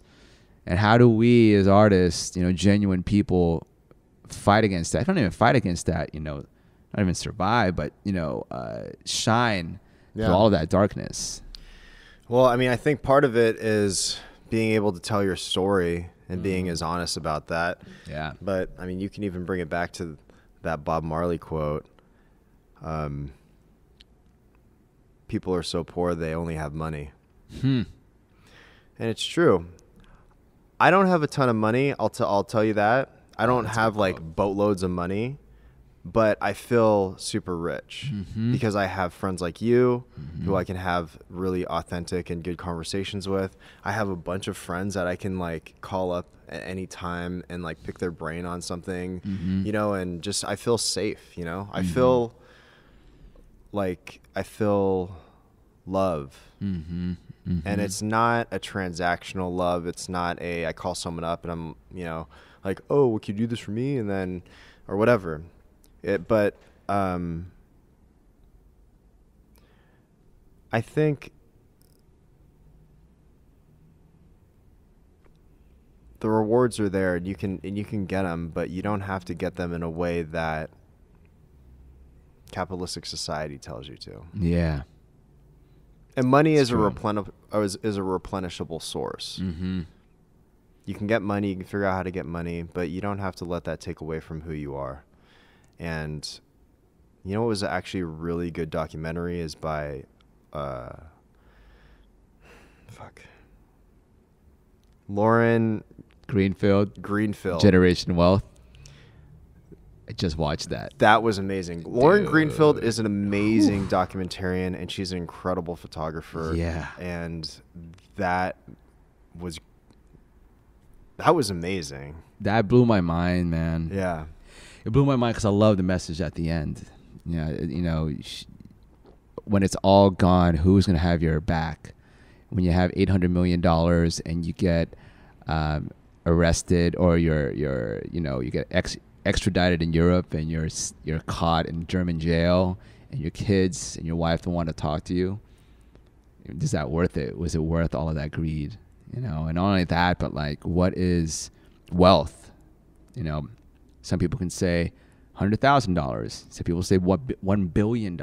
And how do we as artists, you know, genuine people, fight against that. If I don't even fight against that, not even survive, but shine through all of that darkness. Well, I mean, I think part of it is being able to tell your story and being as honest about that. Yeah. But I mean, you can even bring it back to that Bob Marley quote. People are so poor they only have money. And it's true. I don't have a ton of money. I'll tell you that. I don't have like boatloads of money, but I feel super rich because I have friends like you who I can have really authentic and good conversations with. I have a bunch of friends that I can like call up at any time and like pick their brain on something, and just I feel safe, I feel like I feel love. And it's not a transactional love. It's not I call someone up and I'm, like, oh, well, can you do this for me? And then, or whatever. But I think the rewards are there and you can get them, but you don't have to get them in a way that capitalistic society tells you to. Yeah. And money is a replenishable source. You can get money, you can figure out how to get money, but you don't have to let that take away from who you are. And you know what was actually a really good documentary is by Lauren Greenfield. Generation Wealth. I just watched that. That was amazing. Lauren Greenfield is an amazing documentarian, and she's an incredible photographer. Yeah. And that was amazing. That blew my mind, man. Yeah. It blew my mind because I love the message at the end. When it's all gone, who's going to have your back? When you have $800 million and you get arrested or you get extradited in Europe and you're caught in German jail and your kids and your wife don't want to talk to you, is that worth it? Was it worth all of that greed? And not only that, but like, what is wealth? Some people can say $100,000. Some people say $1 billion.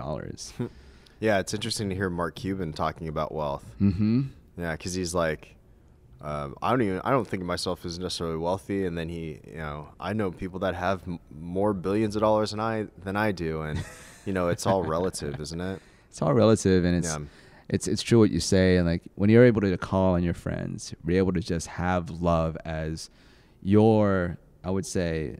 Yeah, it's interesting to hear Mark Cuban talking about wealth. Yeah, because he's like, I don't think of myself as necessarily wealthy, and then I know people that have more billions of dollars than I do, and it's all relative, isn't it? It's all relative, and it's true what you say, and like when you're able to call on your friends, you're able to just have love as your, I would say,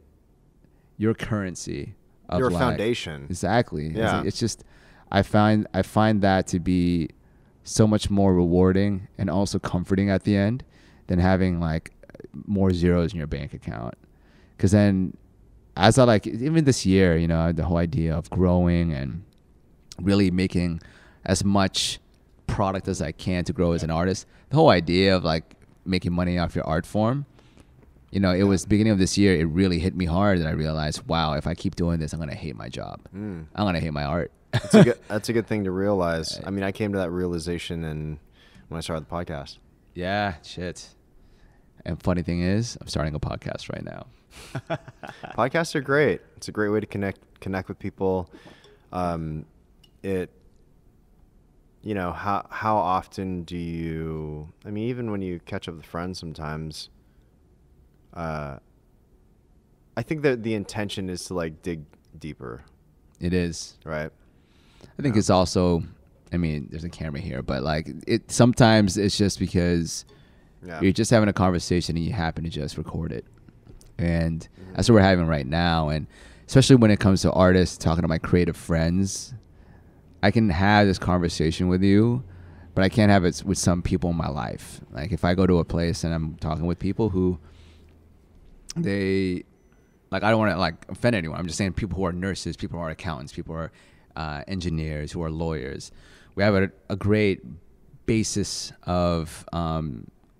your currency of your life. Foundation. Exactly. Yeah. It's just I find that to be so much more rewarding and also comforting at the end than having like more zeros in your bank account. Because then, as I even this year, the whole idea of growing and really making as much product as I can to grow as an artist. The whole idea of like making money off your art form. It was beginning of this year. It really hit me hard, and I realized, wow, if I keep doing this, I'm gonna hate my job. I'm gonna hate my art. That's a good thing to realize. I mean, I came to that realization when I started the podcast. Yeah, shit. And funny thing is, I'm starting a podcast right now. Podcasts are great. It's a great way to connect with people. How often do you? I mean, even when you catch up with friends, sometimes. I think that the intention is to like dig deeper. It is. Right. I think it's also, I mean, there's a camera here, but like sometimes it's just because you're just having a conversation and you happen to just record it. And that's what we're having right now. And especially when it comes to artists, talking to my creative friends, I can have this conversation with you, but I can't have it with some people in my life. Like if I go to a place and I'm talking with people who I don't want to like offend anyone. I'm just saying people who are nurses, people who are accountants, people who are engineers, who are lawyers. We have a great basis of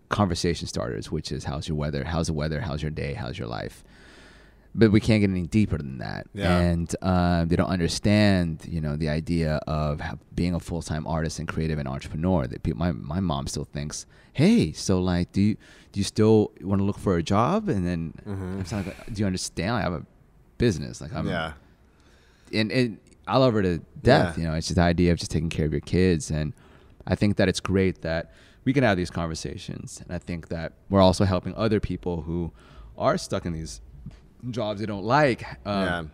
conversation starters, which is how's your weather, how's the weather, how's your day, how's your life. But we can't get any deeper than that. Yeah. And they don't understand, the idea of being a full-time artist and creative and entrepreneur. That my mom still thinks, hey, so like, do you still want to look for a job? And then I'm like, do you understand? I have a business. Like I'm, Yeah. and I love her to death. Yeah. You know, it's just the idea of just taking care of your kids. And I think that it's great that we can have these conversations. And I think that we're also helping other people who are stuck in these jobs they don't like,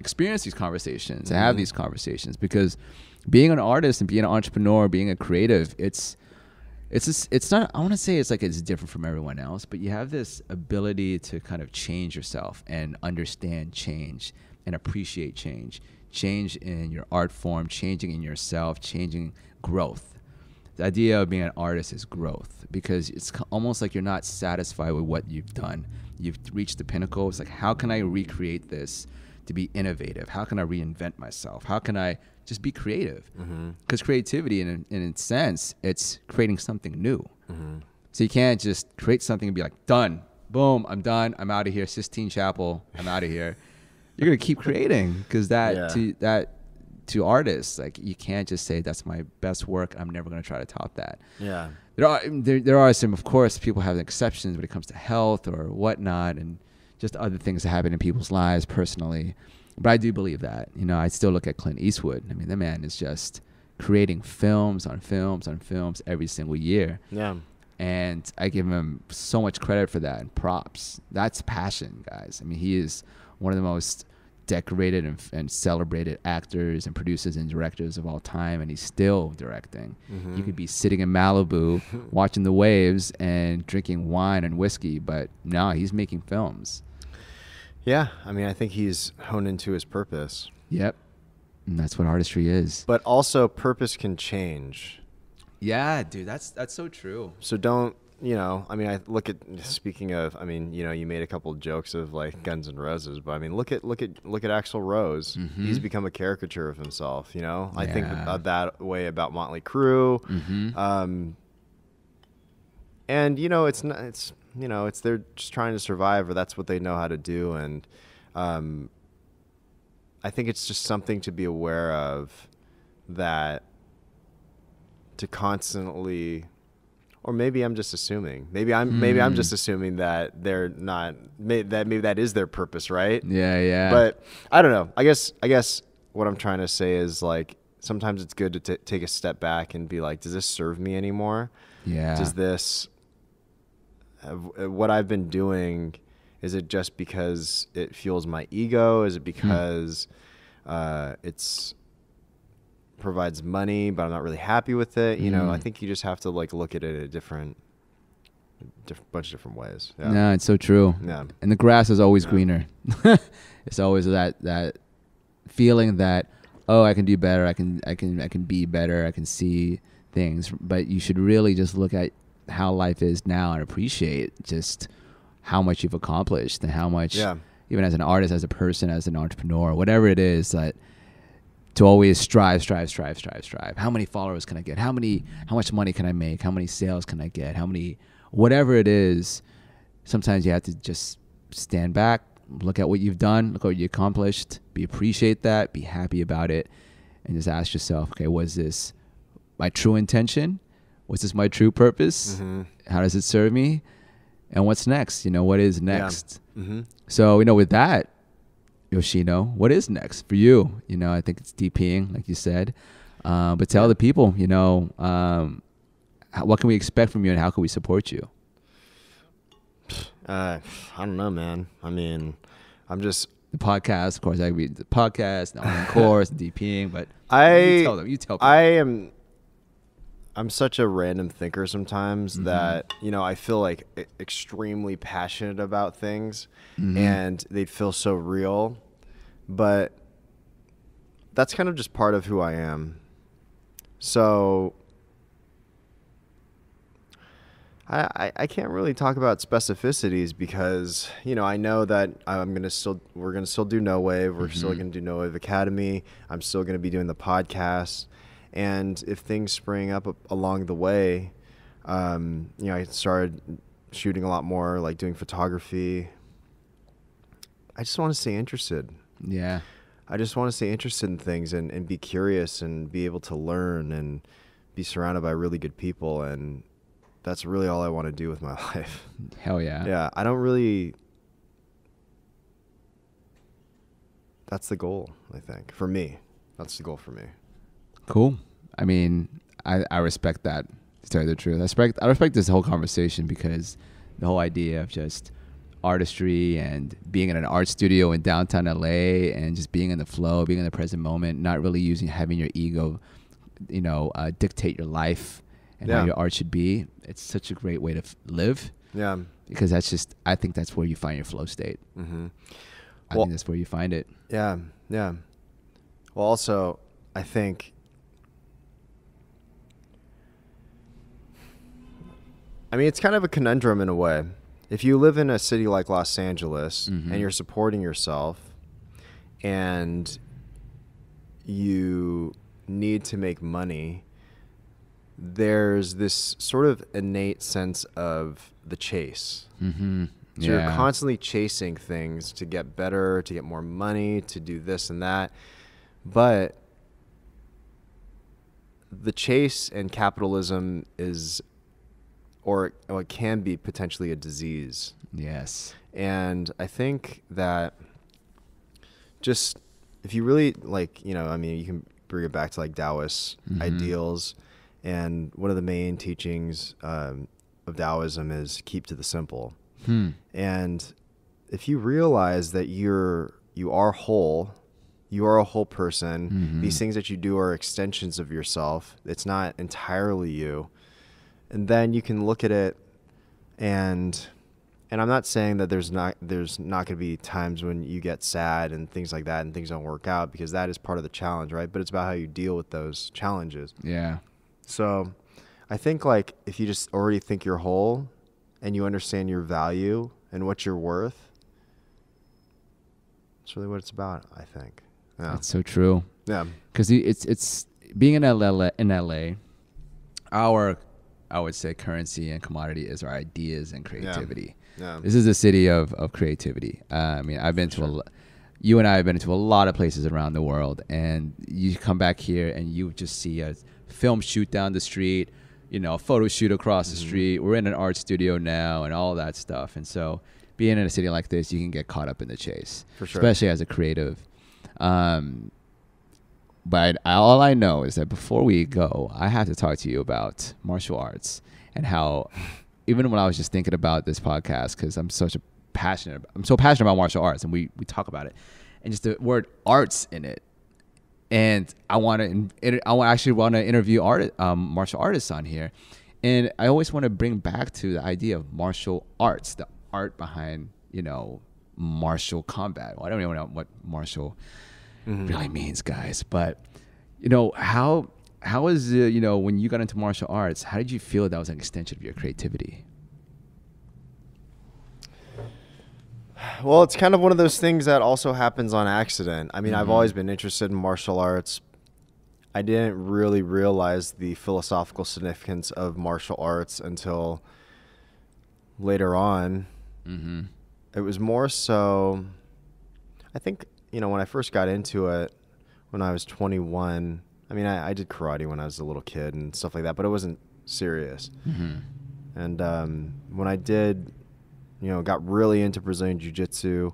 experience these conversations and have these conversations, because being an artist and being an entrepreneur, being a creative, it's not, I want to say it's like it's different from everyone else, but you have this ability to kind of change yourself and understand change and appreciate change in your art form, changing in yourself, changing growth. The idea of being an artist is growth, because it's almost like you're not satisfied with what you've done. You've reached the pinnacle. It's like, how can I recreate this to be innovative? How can I reinvent myself? How can I just be creative? Because creativity, in a sense, it's creating something new. So you can't just create something and be like, done, boom, I'm done, I'm out of here, Sistine Chapel, I'm out of here. You're gonna keep creating, because to artists, like, you can't just say that's my best work, I'm never gonna try to top that. Yeah. There are some, of course, people have exceptions when it comes to health or whatnot, and just other things that happen in people's lives personally. But I do believe that. You know, I still look at Clint Eastwood. I mean, the man is just creating films on films on films every single year. Yeah. And I give him so much credit for that, and props. That's passion, guys. I mean, he is one of the most decorated and celebrated actors and producers and directors of all time, and he's still directing. You could be sitting in Malibu watching the waves and drinking wine and whiskey, but no, he's making films. Yeah. I mean, I think he's honed into his purpose. Yep. And that's what artistry is. But also, purpose can change. Yeah, dude, that's so true. So don't, you know, I mean, I look at, speaking of, I mean, you know, you made a couple of jokes of like Guns N' Roses, but I mean, look at Axl Rose. He's become a caricature of himself, you know? I think that way about Motley Crue. And, you know, they're just trying to survive, or that's what they know how to do. And I think it's just something to be aware of, that to constantly, or maybe I'm just assuming, maybe I'm just assuming that they're not, maybe that is their purpose, right? Yeah. But I don't know. I guess what I'm trying to say is, like, sometimes it's good to take a step back and be like, does this serve me anymore? Yeah. Does this, what I've been doing, is it just because it fuels my ego? Is it because it's provides money, but I'm not really happy with it? You know, I think you just have to, like, look at it a bunch of different ways. Yeah. No, it's so true. Yeah. And the grass is always greener. It's always that feeling that, oh, I can do better. I can be better. I can see things. But you should really just look at how life is now and appreciate just how much you've accomplished, and how much, even as an artist, as a person, as an entrepreneur, whatever it is, that to always strive. How many followers can I get? How much money can I make? How many sales can I get? Whatever it is, sometimes you have to just stand back, look at what you've done, look at what you accomplished, appreciate that, be happy about it, and just ask yourself, okay, was this my true intention? Was this my true purpose? How does it serve me? And what's next? You know, what is next? So, you know, with that, Yoshino, what is next for you? You know, I think it's DPing, like you said. But tell the people, you know, what can we expect from you, and how can we support you? I don't know, man. I mean, I'm just... The podcast, of course, I read the podcast, the online course, DPing, but you tell people. I'm such a random thinker sometimes that, you know, I feel like extremely passionate about things, and they'd feel so real, but that's kind of just part of who I am. So I can't really talk about specificities, because, you know, I know that we're gonna still do Noh Wave. We're still gonna do Noh Wave Academy. I'm still gonna be doing the podcast. And if things spring up along the way, you know, I started shooting a lot more, like doing photography. I just want to stay interested. Yeah. I just want to stay interested in things, and be curious, and be able to learn, and be surrounded by really good people. And that's really all I want to do with my life. Hell yeah. Yeah. I don't really... that's the goal, I think. For me, that's the goal for me. Cool. I mean, I respect that, to tell you the truth. I respect this whole conversation because the whole idea of just artistry and being in an art studio in downtown LA and just being in the flow, being in the present moment, not really having your ego, dictate your life and how your art should be. It's such a great way to live. Yeah. Because I think that's where you find your flow state. Mm-hmm. I think that's where you find it. Yeah. Yeah. Well, also, I think it's kind of a conundrum in a way. If you live in a city like Los Angeles and you're supporting yourself and you need to make money, there's this sort of innate sense of the chase. Mm-hmm. So you're constantly chasing things to get better, to get more money, to do this and that. But the chase and capitalism is, or it can be potentially a disease. Yes. And I think that just if you really you can bring it back to like Taoist ideals. And one of the main teachings of Taoism is keep to the simple. And if you realize that you are whole, you are a whole person, these things that you do are extensions of yourself. It's not entirely you. And then you can look at it and I'm not saying that there's not going to be times when you get sad and things like that and things don't work out, because that is part of the challenge, right? But it's about how you deal with those challenges. Yeah. So I think like if you just already think you're whole and you understand your value and what you're worth, that's really what it's about, I think. Yeah. That's so true. Yeah. Because it's being in LA, our, I would say, currency and commodity is our ideas and creativity. Yeah. This is a city of creativity. I've been you and I have been to a lot of places around the world, and you come back here and you just see a film shoot down the street, a photo shoot across the street. We're in an art studio now and all that stuff. And so being in a city like this, you can get caught up in the chase, for sure, especially as a creative. But all I know is that before we go, I have to talk to you about martial arts and how, even when I was just thinking about this podcast, because I'm so passionate about martial arts, and we talk about it, and just the word arts in it. And I actually want to interview martial artists on here, and I always want to bring back to the idea of martial arts, the art behind martial combat. Well, I don't even know what martial really means, guys. But how is when you got into martial arts, how did you feel that was an extension of your creativity? Well, it's kind of one of those things that also happens on accident. I've always been interested in martial arts. I didn't really realize the philosophical significance of martial arts until later on. It was more so, I think, when I first got into it, when I was 21, I did karate when I was a little kid and stuff like that, but it wasn't serious. And when I did, got really into Brazilian Jiu-Jitsu,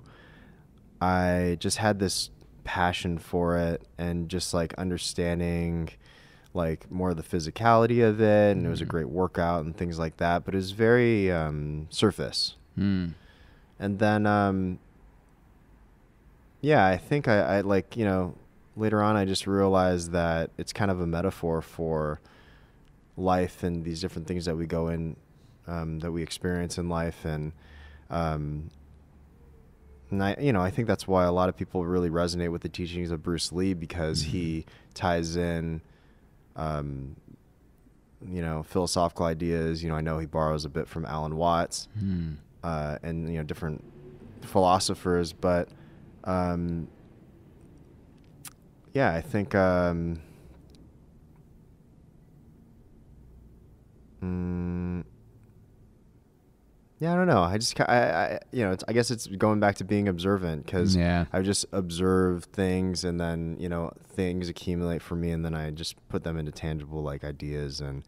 I just had this passion for it and just like understanding like more of the physicality of it, and it was a great workout and things like that, but it was very surface. And then I think I like, later on I just realized that it's kind of a metaphor for life and these different things that we go in, that we experience in life. And I think that's why a lot of people really resonate with the teachings of Bruce Lee, because he ties in, philosophical ideas. I know he borrows a bit from Alan Watts, and, different philosophers, but, I think, I don't know. I guess it's going back to being observant, because I just observe things, and then, things accumulate for me, and then I just put them into tangible like ideas and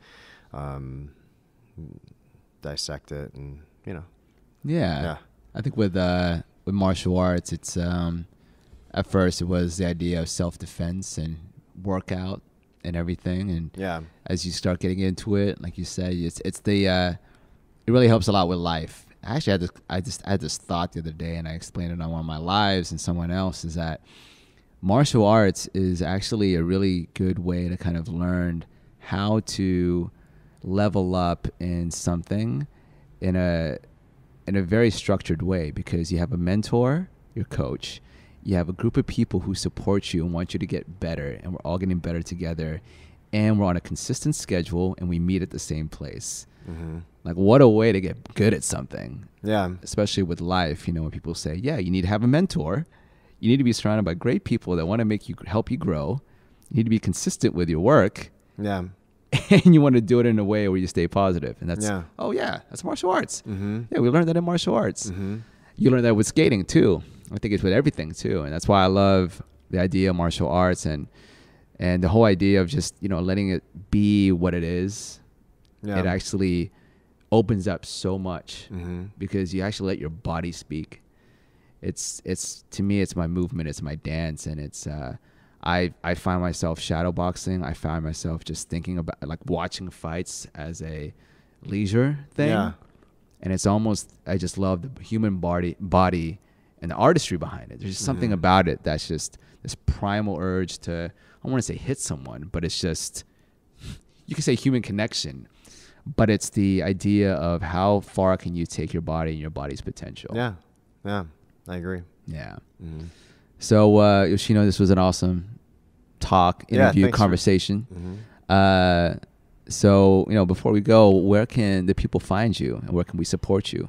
dissect it, and Yeah. I think with martial arts, it's at first it was the idea of self-defense and workout and everything. And Yeah. as you start getting into it, like you said, it really helps a lot with life. Actually, I had this thought the other day, and I explained it on one of my lives and someone else, is that martial arts is actually a really good way to kind of learn how to level up in something in a very structured way, because you have a mentor, your coach, you have a group of people who support you and want you to get better, and we're all getting better together, and we're on a consistent schedule, and we meet at the same place. Mm-hmm. Like, what a way to get good at something. Yeah. Especially with life, when people say, yeah, you need to have a mentor. You need to be surrounded by great people that want to help you grow. You need to be consistent with your work. Yeah. And you want to do it in a way where you stay positive. And that's, Yeah. That's martial arts. Mm-hmm. Yeah, we learned that in martial arts. Mm-hmm. You learn that with skating too. I think it's with everything too. And that's why I love the idea of martial arts and the whole idea of just, letting it be what it is. Yeah. It actually opens up so much, Mm-hmm. because you actually let your body speak. It's to me, it's my movement, it's my dance, and it's I find myself shadow boxing. I find myself just thinking about, like, watching fights as a leisure thing. Yeah. And it's almost, I just love the human body and the artistry behind it. There's just something about it that's just this primal urge to, I don't want to say hit someone, but it's just, you can say human connection. But it's the idea of how far can you take your body and your body's potential. Yeah. Yeah. I agree. Yeah. Mm-hmm. So, Yoshino, this was an awesome interview, thanks conversation. Mm-hmm. So, before we go, where can the people find you and where can we support you?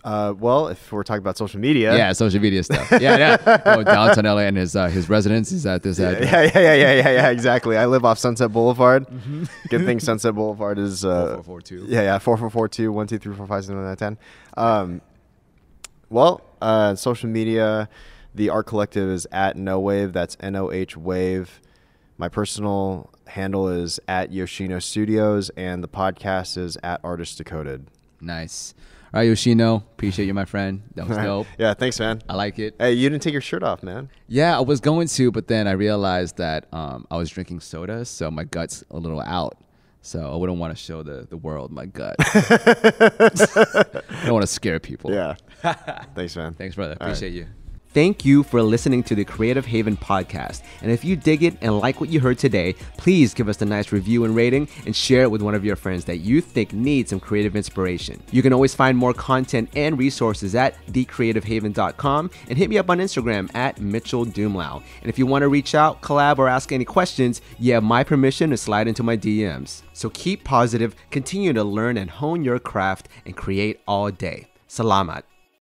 Well, if we're talking about social media. Yeah, social media stuff. Yeah. Downtown LA and his residence is at this address. Yeah, exactly. I live off Sunset Boulevard. Mm-hmm. Good thing Sunset Boulevard is 4442. Yeah, 4442 123457910. Social media, the art collective is at Noh Wave. That's NOH Wave. My personal handle is at Yoshino Studios, and the podcast is at Artist Decoded. Nice. All right, Yoshino, appreciate you, my friend. That was dope. Yeah, thanks, man. I like it. Hey, you didn't take your shirt off, man. Yeah, I was going to, but then I realized that I was drinking soda, so my gut's a little out. So I wouldn't want to show the world my gut. I don't want to scare people. Yeah. Thanks, man. Thanks, brother. Appreciate you. Thank you for listening to the Creative Haven podcast. And if you dig it and like what you heard today, please give us a nice review and rating and share it with one of your friends that you think needs some creative inspiration. You can always find more content and resources at thecreativehaven.com and hit me up on Instagram at Mitchel Dumlao. And if you want to reach out, collab, or ask any questions, you have my permission to slide into my DMs. So keep positive, continue to learn and hone your craft, and create all day. Salamat.